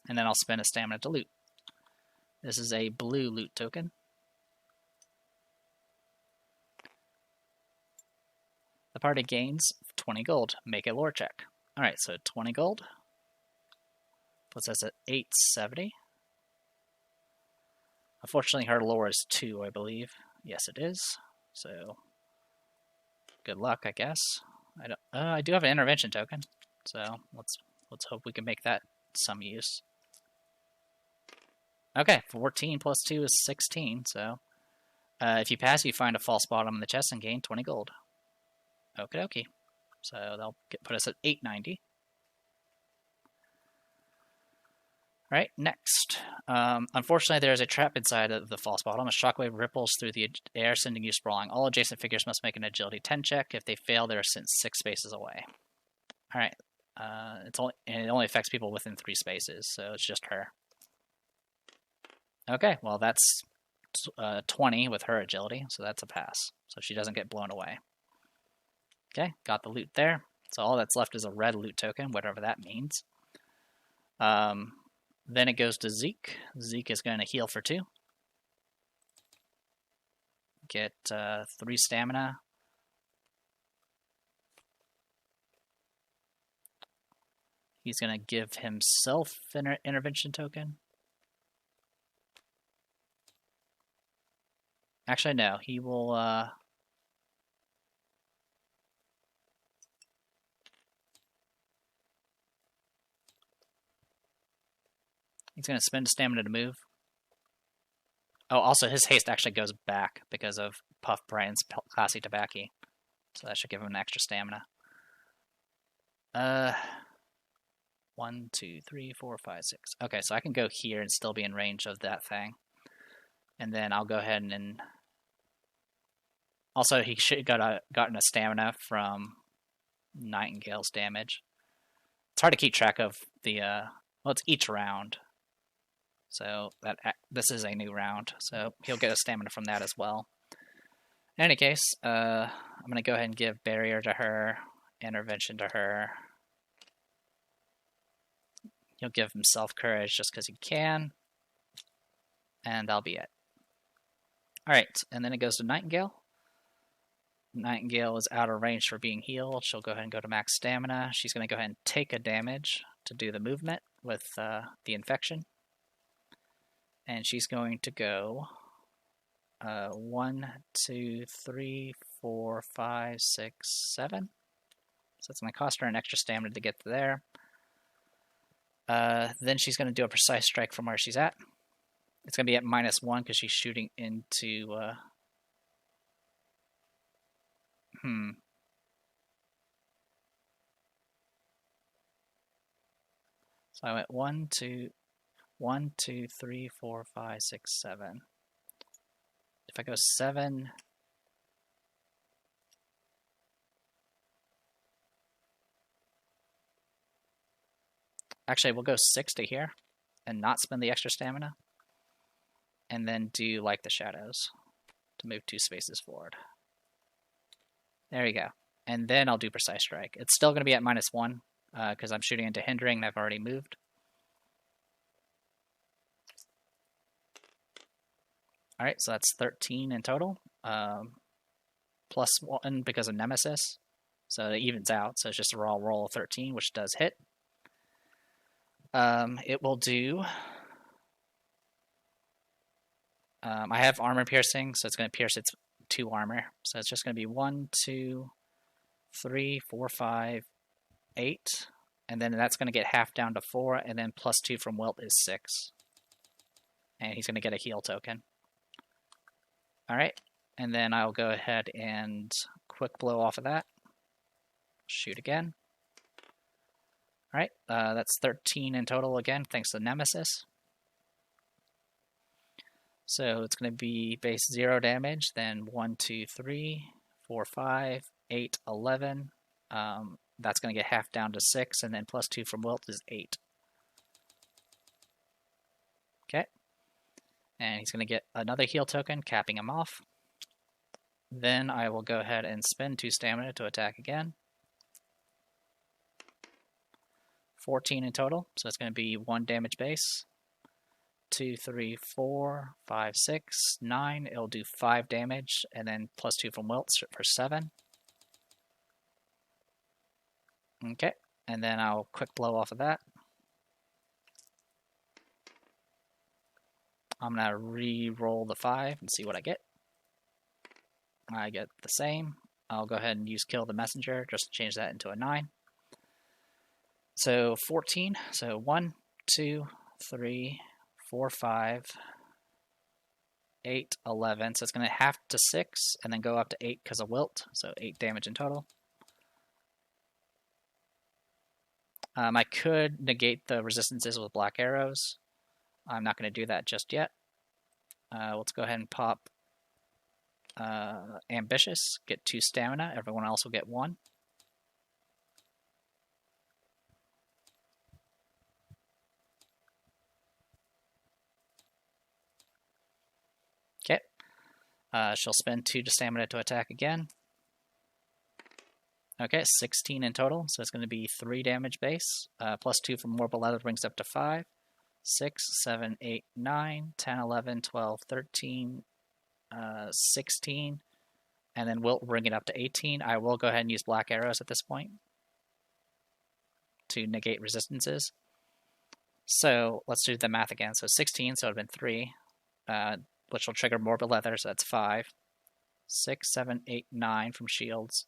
And then I'll spend a stamina to loot. This is a blue loot token. The party gains 20 gold. Make a lore check. Alright, so 20 gold. Puts us at 870. Unfortunately, her lore is 2, I believe. Yes, it is. So good luck, I guess. I do have an intervention token, so let's hope we can make that some use. Okay, 14 plus 2 is 16. So if you pass, you find a false bottom in the chest and gain 20 gold. Okie dokie. So they'll put us at 890. Alright, next. Unfortunately, there is a trap inside of the false bottom. A shockwave ripples through the air, sending you sprawling. All adjacent figures must make an agility 10 check. If they fail, they are sent 6 spaces away. Alright. It only affects people within 3 spaces, so it's just her. Okay, well that's 20 with her agility, so that's a pass. So she doesn't get blown away. Okay, got the loot there. So all that's left is a red loot token, whatever that means. Then it goes to Zeke. Zeke is going to heal for 2. Get 3 stamina. He's going to give himself an intervention token. Actually, no. He will... He's going to spend stamina to move. Oh, also his haste actually goes back because of Puff Brian's classy tobacco. So that should give him an extra stamina. 1, 2, 3, 4, 5, 6. Okay, so I can go here and still be in range of that thing. And then I'll go ahead and... Also, he should have gotten a stamina from Nightingale's damage. It's hard to keep track of the... well, it's each round. So this is a new round, so he'll get a stamina from that as well. In any case, I'm going to go ahead and give Barrier to her, Intervention to her. He'll give himself Courage just because he can. And that'll be it. Alright, and then it goes to Nightingale. Nightingale is out of range for being healed. She'll go ahead and go to max stamina. She's going to go ahead and take a damage to do the movement with the infection. And she's going to go 1, 2, 3, 4, 5, 6, 7. So it's going to cost her an extra stamina to get to there. Then she's going to do a precise strike from where she's at. It's going to be at -1 because she's shooting into... So I went 1, 2, 3, 4, 5, 6, 7. If I go 7, actually we'll go 6 to here and not spend the extra stamina, and then do like the shadows to move 2 spaces forward. There you go. And then I'll do precise strike. It's still going to be at -1 because I'm shooting into hindering and I've already moved. All right, so that's 13 in total, plus 1 because of Nemesis. So it evens out, so it's just a raw roll of 13, which does hit. It will do... I have armor piercing, so it's going to pierce its 2 armor. So it's just going to be 1, 2, 3, 4, 5, 8. And then that's going to get half down to 4, and then +2 from Wilt is 6. And he's going to get a heal token. Alright, and then I'll go ahead and quick blow off of that. Shoot again. Alright, that's 13 in total again, thanks to Nemesis. So it's going to be base 0 damage, then 1, 2, 3, 4, 5, 8, 11. That's going to get half down to 6, and then +2 from Wilt is 8. Okay. And he's going to get another heal token, capping him off. Then I will go ahead and spend 2 stamina to attack again. 14 in total, so it's going to be 1 damage base. 2, 3, 4, 5, 6, 9. It'll do 5 damage, and then +2 from Wilt for 7. Okay, and then I'll quick blow off of that. I'm going to re-roll the 5 and see what I get. I get the same. I'll go ahead and use Kill the Messenger just to change that into a 9. So 14. So 1, 2, 3, 4, 5, 8, 11. So it's going to half to 6 and then go up to 8 because of Wilt. So 8 damage in total. I could negate the resistances with black arrows. I'm not going to do that just yet. Let's go ahead and pop Ambitious, get 2 stamina. Everyone else will get 1. Okay. She'll spend 2 stamina to attack again. Okay, 16 in total, so it's going to be 3 damage base. +2 from Mortal Leather brings up to 5. 6, 7, 8, 9, 10, 11, 12, 13, 16, and then Wilt bring it up to 18. I will go ahead and use black arrows at this point to negate resistances. So let's do the math again. So 16, so it would have been 3, which will trigger Morbid Leather, so that's 5. 6, 7, 8, 9 from shields.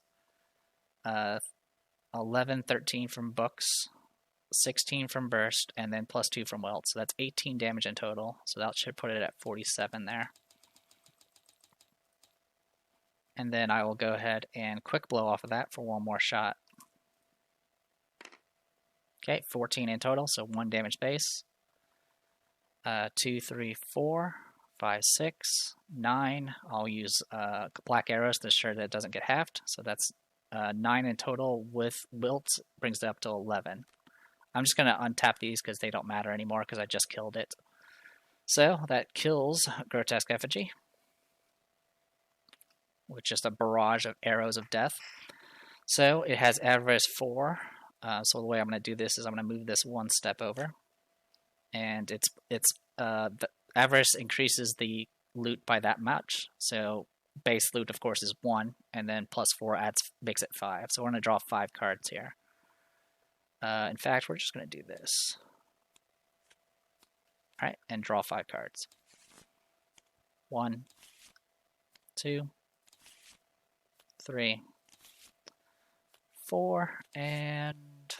11, 13 from books. 16 from burst, and then +2 from Wilt. So that's 18 damage in total. So that should put it at 47 there. And then I will go ahead and quick blow off of that for 1 more shot. Okay, 14 in total, so 1 damage base. 2, 3, 4, 5, 6, 9. I'll use black arrows to ensure that it doesn't get halved. So that's 9 in total with Wilt, brings it up to 11. I'm just going to untap these because they don't matter anymore because I just killed it. So that kills Grotesque Effigy, with just a barrage of arrows of death. So it has Avarice 4. So the way I'm going to do this is I'm going to move this 1 step over. And the Avarice increases the loot by that much. So base loot, of course, is 1. And then +4 makes it 5. So we're going to draw 5 cards here. In fact, we're just going to do this. All right, and draw 5 cards. 1, 2, 3, 4, and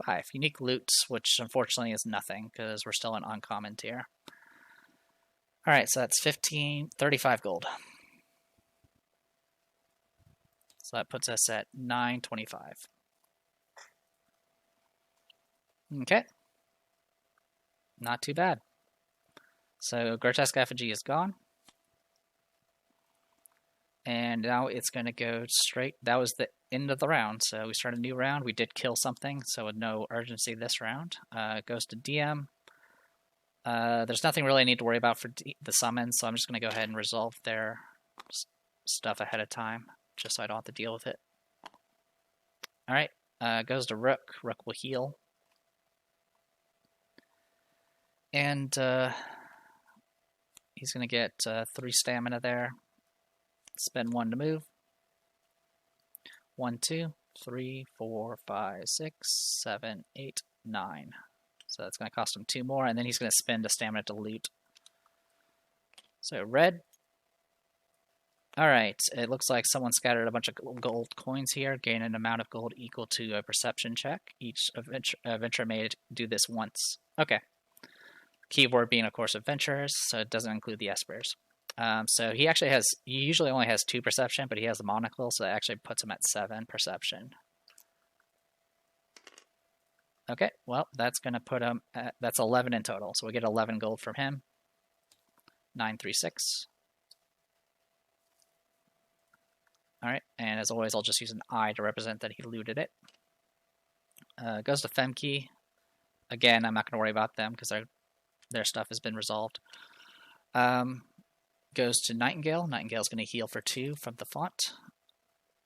5. Unique loots, which unfortunately is nothing because we're still in uncommon tier. All right, so that's 35 gold. So that puts us at 925. Okay. Not too bad. So Grotesque Effigy is gone. And now it's going to go straight. That was the end of the round. So we start a new round. We did kill something, so with no urgency this round. It goes to DM. There's nothing really I need to worry about for the summons, so I'm just going to go ahead and resolve their stuff ahead of time, just so I don't have to deal with it. Alright, goes to Rook. Rook will heal. And he's going to get 3 stamina there. Spend 1 to move. 1, 2, 3, 4, 5, 6, 7, 8, 9. So that's going to cost him 2 more, and then he's going to spend a stamina to loot. So red. Alright, it looks like someone scattered a bunch of gold coins here. Gain an amount of gold equal to a perception check. Each adventurer may do this once. Okay. Keyword being, of course, adventurers, so it doesn't include the espers. So he usually only has 2 perception, but he has the monocle, so that actually puts him at 7 perception. Okay, well, that's going to put him at, that's 11 in total, so we get 11 gold from him. 936. Alright, and as always, I'll just use an I to represent that he looted it. Goes to Femke. Again, I'm not going to worry about them, because their stuff has been resolved. Goes to Nightingale. Nightingale's going to heal for 2 from the font.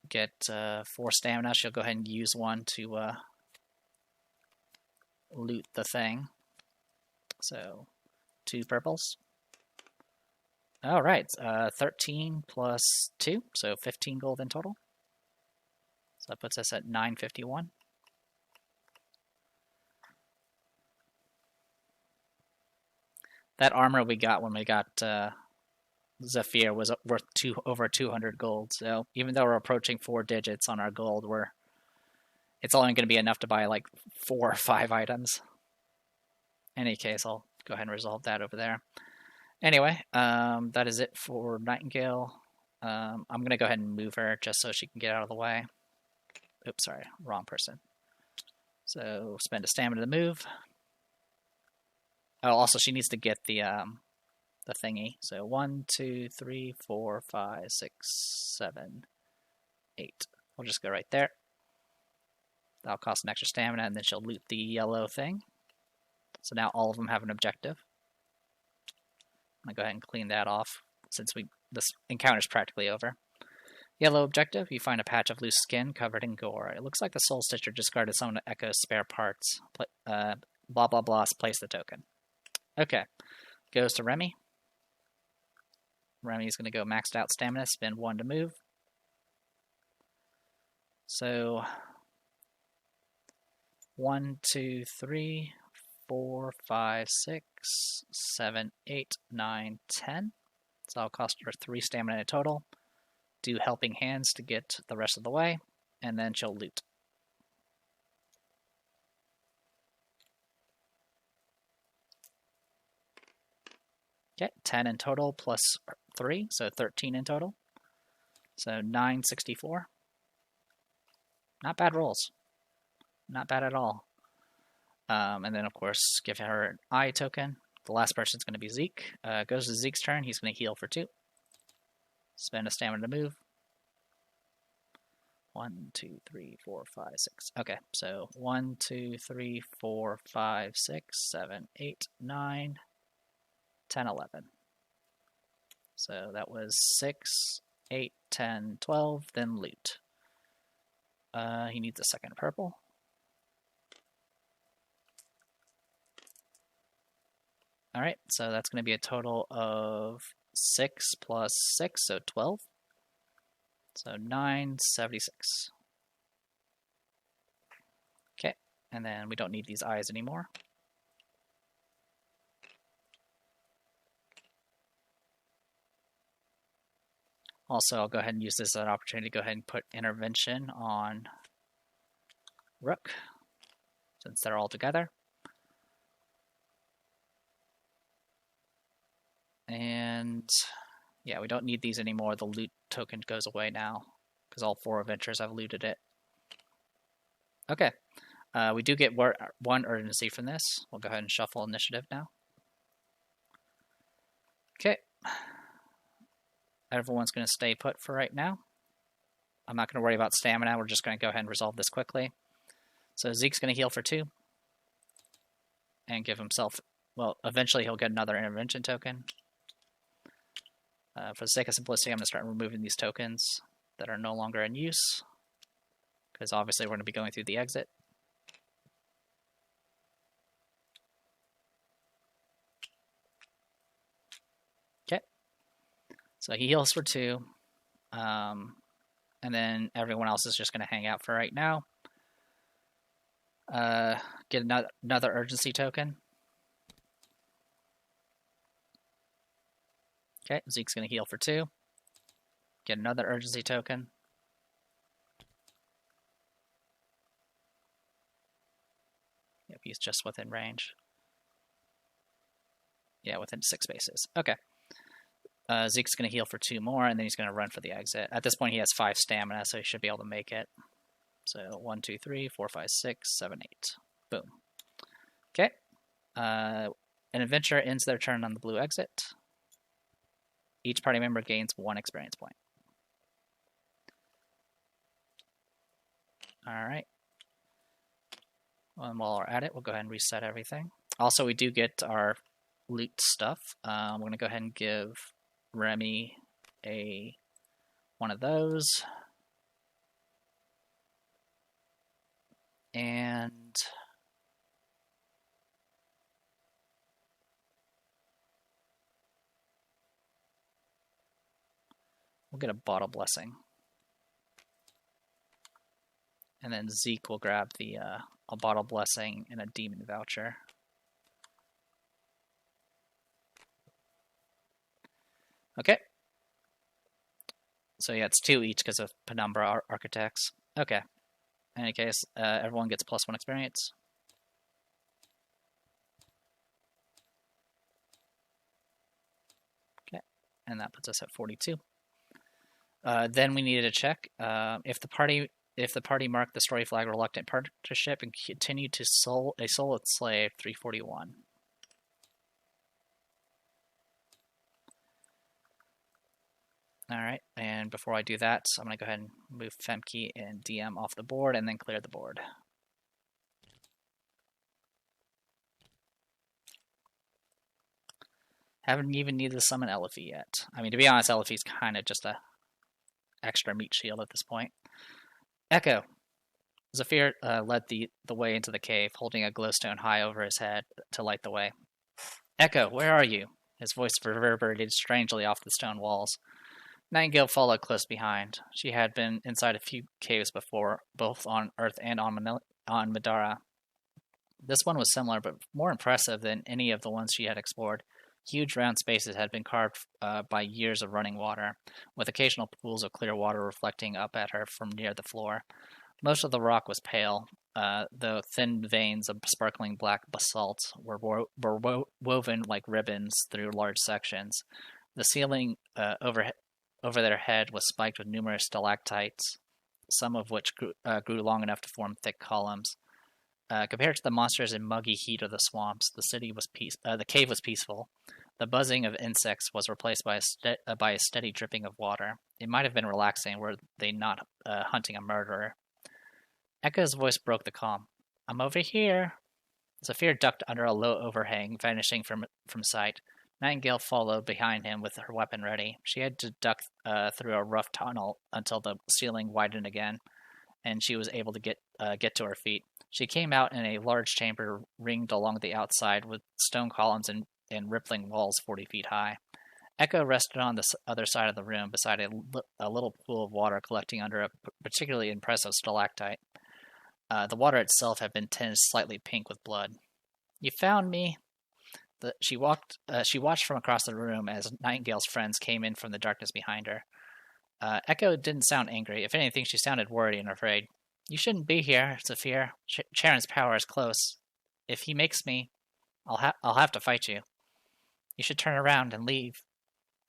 Get 4 stamina. She'll go ahead and use 1 to loot the thing. So 2 purples. Alright, 13 plus 2, so 15 gold in total. So that puts us at 951. That armor we got when we got Zephyr was worth over 200 gold. So even though we're approaching 4 digits on our gold, it's only going to be enough to buy like 4 or 5 items. In any case, I'll go ahead and resolve that over there. Anyway, that is it for Nightingale. I'm going to go ahead and move her just so she can get out of the way. Oops, sorry, wrong person. So spend a stamina to move. Oh, also she needs to get the thingy. So 1, 2, 3, 4, 5, 6, 7, 8. We'll just go right there. That'll cost an extra stamina, and then she'll loot the yellow thing. So now all of them have an objective. I'm going to go ahead and clean that off since this encounter is practically over. Yellow objective, you find a patch of loose skin covered in gore. It looks like the Soul Stitcher discarded some of Echo's spare parts. Blah blah blah, place the token. Okay, goes to Remy. Remy's going to go maxed out stamina, spend 1 to move. So 1, 2, 3, 4, 5, 6, 7, 8, 9, 10. So I'll cost her 3 stamina in total. Do helping hands to get the rest of the way, and then she'll loot. Okay, 10 in total plus 3, so 13 in total. So 964. Not bad rolls. Not bad at all. And then, of course, give her an I token. The last person's going to be Zeke. Goes to Zeke's turn. He's going to heal for 2. Spend a stamina to move. 1, 2, 3, 4, 5, 6. Okay, so 1, 2, 3, 4, 5, 6, 7, 8, 9, 10, 11. So that was 6, 8, 10, 12, then loot. He needs a second purple. Alright, so that's going to be a total of 6 plus 6, so 12. So 976. Okay, and then we don't need these eyes anymore. Also, I'll go ahead and use this as an opportunity to go ahead and put intervention on Rook, since they're all together. And yeah, we don't need these anymore. The loot token goes away now because all 4 adventures have looted it. Okay. We do get 1 urgency from this. We'll go ahead and shuffle initiative now. Okay. Everyone's going to stay put for right now. I'm not going to worry about stamina. We're just going to go ahead and resolve this quickly. So Zeke's going to heal for 2. And give himself... Well, eventually he'll get another intervention token. For the sake of simplicity, I'm going to start removing these tokens that are no longer in use. Because obviously we're going to be going through the exit. Okay. So he heals for 2. And then everyone else is just going to hang out for right now. Get another urgency token. Okay, Zeke's going to heal for 2. Get another urgency token. Yep, he's just within range. Yeah, within 6 spaces. Okay. Zeke's going to heal for 2 more, and then he's going to run for the exit. At this point, he has 5 stamina, so he should be able to make it. So 1, 2, 3, 4, 5, 6, 7, 8. Boom. Okay. An adventurer ends their turn on the blue exit. Each party member gains 1 experience point. Alright. And while we're at it, we'll go ahead and reset everything. Also, we do get our loot stuff. We're going to go ahead and give Remy one of those. And we'll get a bottle blessing. And then Zeke will grab a bottle blessing and a demon voucher. Okay. So yeah, it's 2 each because of Penumbra Architects. Okay. In any case, everyone gets +1 experience. Okay, and that puts us at 42. Then we needed to check if the party marked the story flag reluctant partnership and continued to a soulless slave 341. Alright, and before I do that, I'm going to go ahead and move Femke and DM off the board and then clear the board. Haven't even needed to summon Elifie yet. I mean, to be honest, Elifie's kind of just a extra meat shield at this point. Echo. Zephyr led the way into the cave, holding a glowstone high over his head to light the way. Echo, where are you? His voice reverberated strangely off the stone walls. Nightingale followed close behind. She had been inside a few caves before, both on Earth and on Middara. This one was similar, but more impressive than any of the ones she had explored. Huge round spaces had been carved by years of running water, with occasional pools of clear water reflecting up at her from near the floor. Most of the rock was pale, though thin veins of sparkling black basalt were woven like ribbons through large sections. The ceiling over their head was spiked with numerous stalactites, some of which grew long enough to form thick columns. Compared to the monsters and muggy heat of the swamps, the cave was peaceful. The buzzing of insects was replaced by a steady dripping of water. It might have been relaxing were they not hunting a murderer. Echo's voice broke the calm. I'm over here. Zephyr ducked under a low overhang, vanishing from sight. Nightingale followed behind him with her weapon ready. She had to duck through a rough tunnel until the ceiling widened again, and she was able to get to her feet. She came out in a large chamber ringed along the outside with stone columns and rippling walls 40 feet high. Echo rested on the other side of the room beside a little pool of water collecting under a particularly impressive stalactite. The water itself had been tinged slightly pink with blood. You found me. She watched from across the room as Nightingale's friends came in from the darkness behind her. Echo didn't sound angry. If anything, she sounded worried and afraid. You shouldn't be here, Zephyr. Charon's power is close. If he makes me, I'll have to fight you. You should turn around and leave.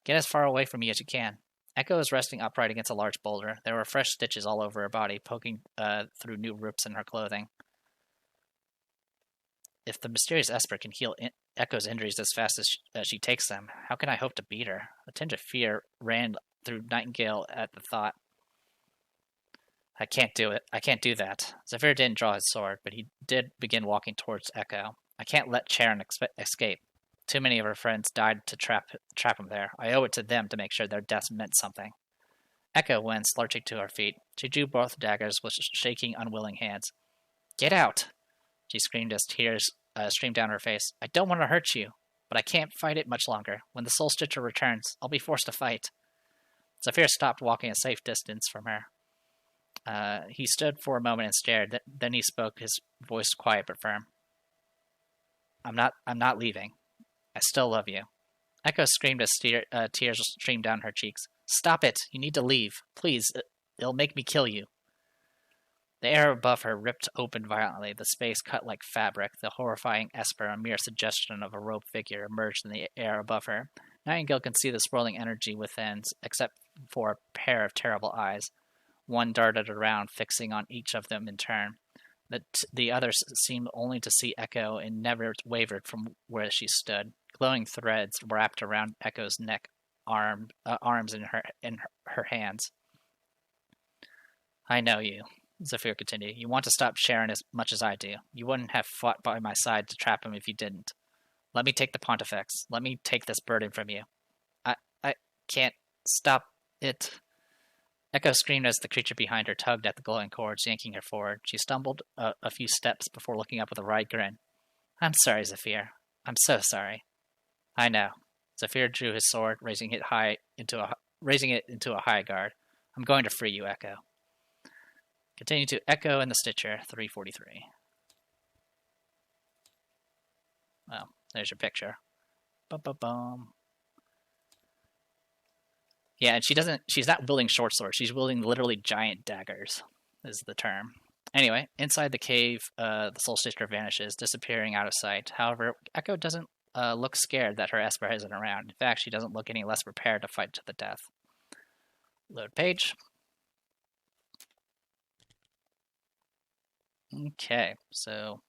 Get as far away from me as you can. Echo is resting upright against a large boulder. There were fresh stitches all over her body, poking through new rips in her clothing. If the mysterious Esper can heal Echo's injuries as fast as she takes them, how can I hope to beat her? A tinge of fear ran through Nightingale at the thought. I can't do it. I can't do that. Zephyr didn't draw his sword, but he did begin walking towards Echo. I can't let Charon escape. Too many of her friends died to trap him there. I owe it to them to make sure their deaths meant something. Echo winced, lurching to her feet. She drew both daggers with shaking, unwilling hands. Get out! She screamed as tears streamed down her face. I don't want to hurt you, but I can't fight it much longer. When the Soul Stitcher returns, I'll be forced to fight. Zephyr stopped walking a safe distance from her. He stood for a moment and stared. Then he spoke, his voice quiet but firm. I'm not leaving. I still love you. Echo screamed as tears streamed down her cheeks. Stop it! You need to leave. Please, it'll make me kill you. The air above her ripped open violently, the space cut like fabric. The horrifying Esper, a mere suggestion of a robed figure, emerged in the air above her. Nightingale can see the swirling energy within, except for a pair of terrible eyes. One darted around, fixing on each of them in turn. The others seemed only to see Echo and never wavered from where she stood. Glowing threads wrapped around Echo's neck, arms in her hands. I know you, Zephyr continued. You want to stop Charon as much as I do. You wouldn't have fought by my side to trap him if you didn't. Let me take the Pontifex. Let me take this burden from you. I can't stop it. Echo screamed as the creature behind her tugged at the glowing cords, yanking her forward. She stumbled a few steps before looking up with a wide grin. I'm sorry, Zephyr. I'm so sorry. I know. Zephyr drew his sword, raising it into a high guard. I'm going to free you, Echo. Continue to Echo and the Stitcher, 343. Well, there's your picture. Bum. Yeah, and she's not wielding short swords. She's wielding literally giant daggers, is the term. Anyway, inside the cave, the Soul Stitcher vanishes, disappearing out of sight. However, Echo doesn't look scared that her Esper isn't around. In fact, she doesn't look any less prepared to fight to the death. Load page. Okay, so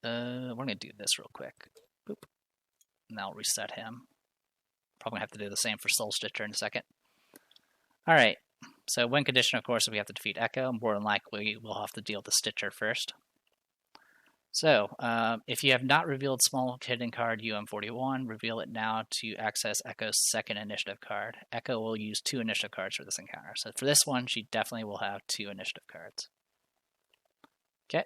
we're going to do this real quick. Boop. And I'll reset him. Probably have to do the same for Soul Stitcher in a second. Alright, so win condition, of course, we have to defeat Echo. More than likely, we'll have to deal with the Stitcher first. So, if you have not revealed small hidden card UM41, reveal it now to access Echo's second initiative card. Echo will use 2 initiative cards for this encounter. So for this one, she definitely will have 2 initiative cards. Okay.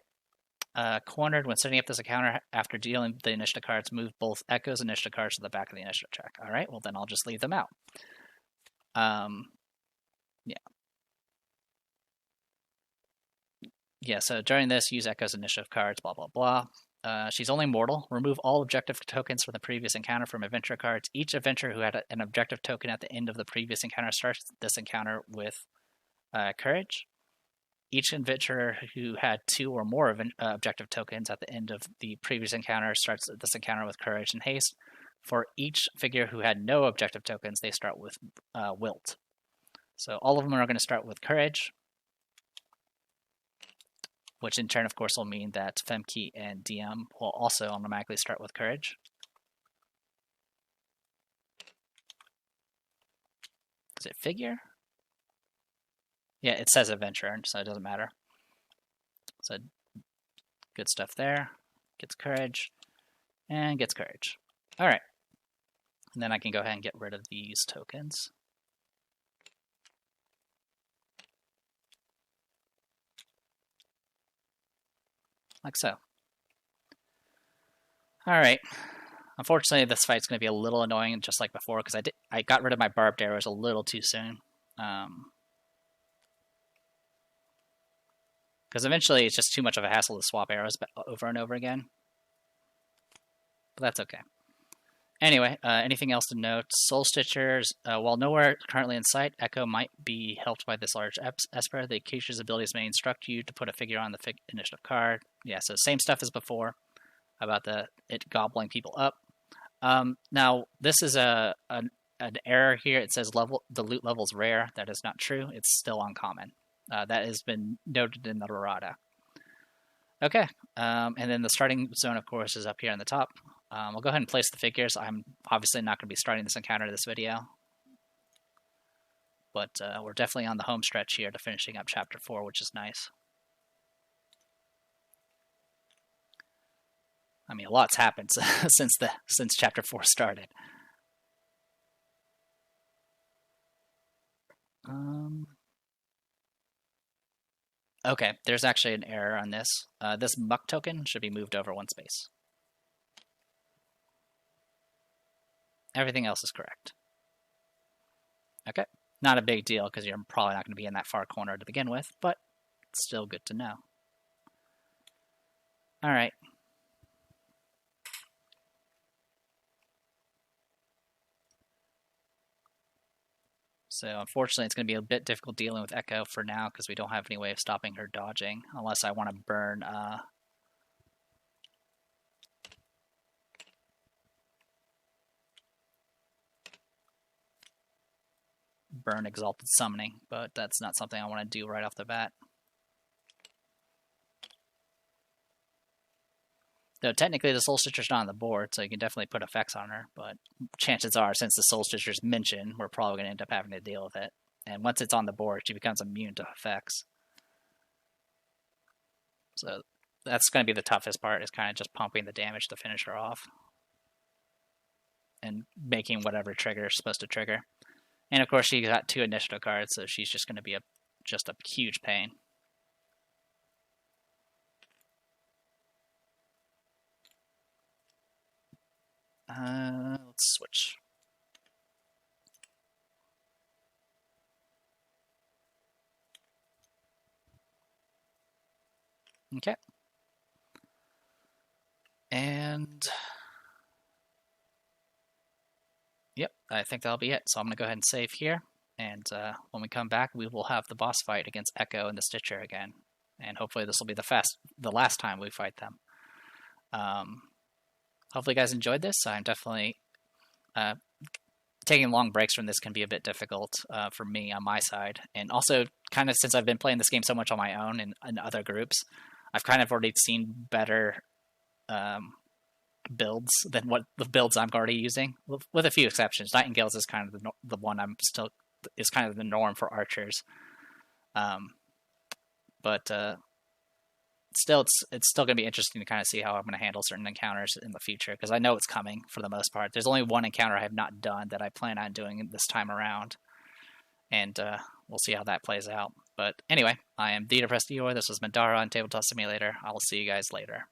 Cornered when setting up this encounter after dealing the initiative cards, move both Echo's initiative cards to the back of the initiative track. Alright, well then I'll just leave them out. Yeah, so during this, use Echo's initiative cards, blah, blah, blah. She's only mortal. Remove all objective tokens from the previous encounter from adventure cards. Each adventurer who had an objective token at the end of the previous encounter starts this encounter with courage. Each adventurer who had 2 or more objective tokens at the end of the previous encounter starts this encounter with courage and haste. For each figure who had no objective tokens, they start with Wilt. So all of them are going to start with courage, which in turn, of course, will mean that Femke and DM will also automatically start with courage. Is it figure? Yeah, it says adventurer, so it doesn't matter. So good stuff there. Gets courage and gets courage. All right. And then I can go ahead and get rid of these tokens. Like so. Alright. Unfortunately, this fight's going to be a little annoying, just like before, because I got rid of my barbed arrows a little too soon. Because eventually it's just too much of a hassle to swap arrows over and over again. But that's okay. Anyway, anything else to note? Soul Stitchers, while nowhere currently in sight, Echo might be helped by this large Esper. The creature's abilities may instruct you to put a figure on the initiative card. Yeah, so same stuff as before about it gobbling people up. Now this is an error here. It says the loot level is rare. That is not true. It's still uncommon. That has been noted in the errata. Okay, and then the starting zone, of course, is up here on the top. We'll go ahead and place the figures. I'm obviously not going to be starting this encounter this video, but we're definitely on the home stretch here to finishing up Chapter 4, which is nice. I mean, a lot's happened since Chapter 4 started. Okay, there's actually an error on this. This muck token should be moved over one space. Everything else is correct. Okay, not a big deal because you're probably not going to be in that far corner to begin with, but it's still good to know. All right. So unfortunately, it's going to be a bit difficult dealing with Echo for now because we don't have any way of stopping her dodging unless I want to burn Exalted Summoning, but that's not something I want to do right off the bat. Though technically the Soul Stitcher's not on the board, so you can definitely put effects on her, but chances are, since the Soul Stitcher's mentioned, we're probably going to end up having to deal with it. And once it's on the board, she becomes immune to effects. So that's going to be the toughest part, is kind of just pumping the damage to finish her off. And making whatever trigger is supposed to trigger. And of course, she got 2 initiative cards, so she's just going to be just a huge pain. Let's switch. Okay. And yep, I think that'll be it. So I'm going to go ahead and save here. And when we come back, we will have the boss fight against Echo and the Stitcher again. And hopefully this will be the last time we fight them. Hopefully you guys enjoyed this. I'm definitely taking long breaks from this can be a bit difficult for me on my side. And also, kind of since I've been playing this game so much on my own and in other groups, I've kind of already seen better builds than what the builds I'm already using, with a few exceptions. Nightingales is kind of the one is kind of the norm for archers. But still, it's still going to be interesting to kind of see how I'm going to handle certain encounters in the future, because I know it's coming for the most part. There's only one encounter I have not done that I plan on doing this time around, and we'll see how that plays out. But anyway, I am the Depressed Eeyore. This was Middara on Tabletop Simulator. I will see you guys later.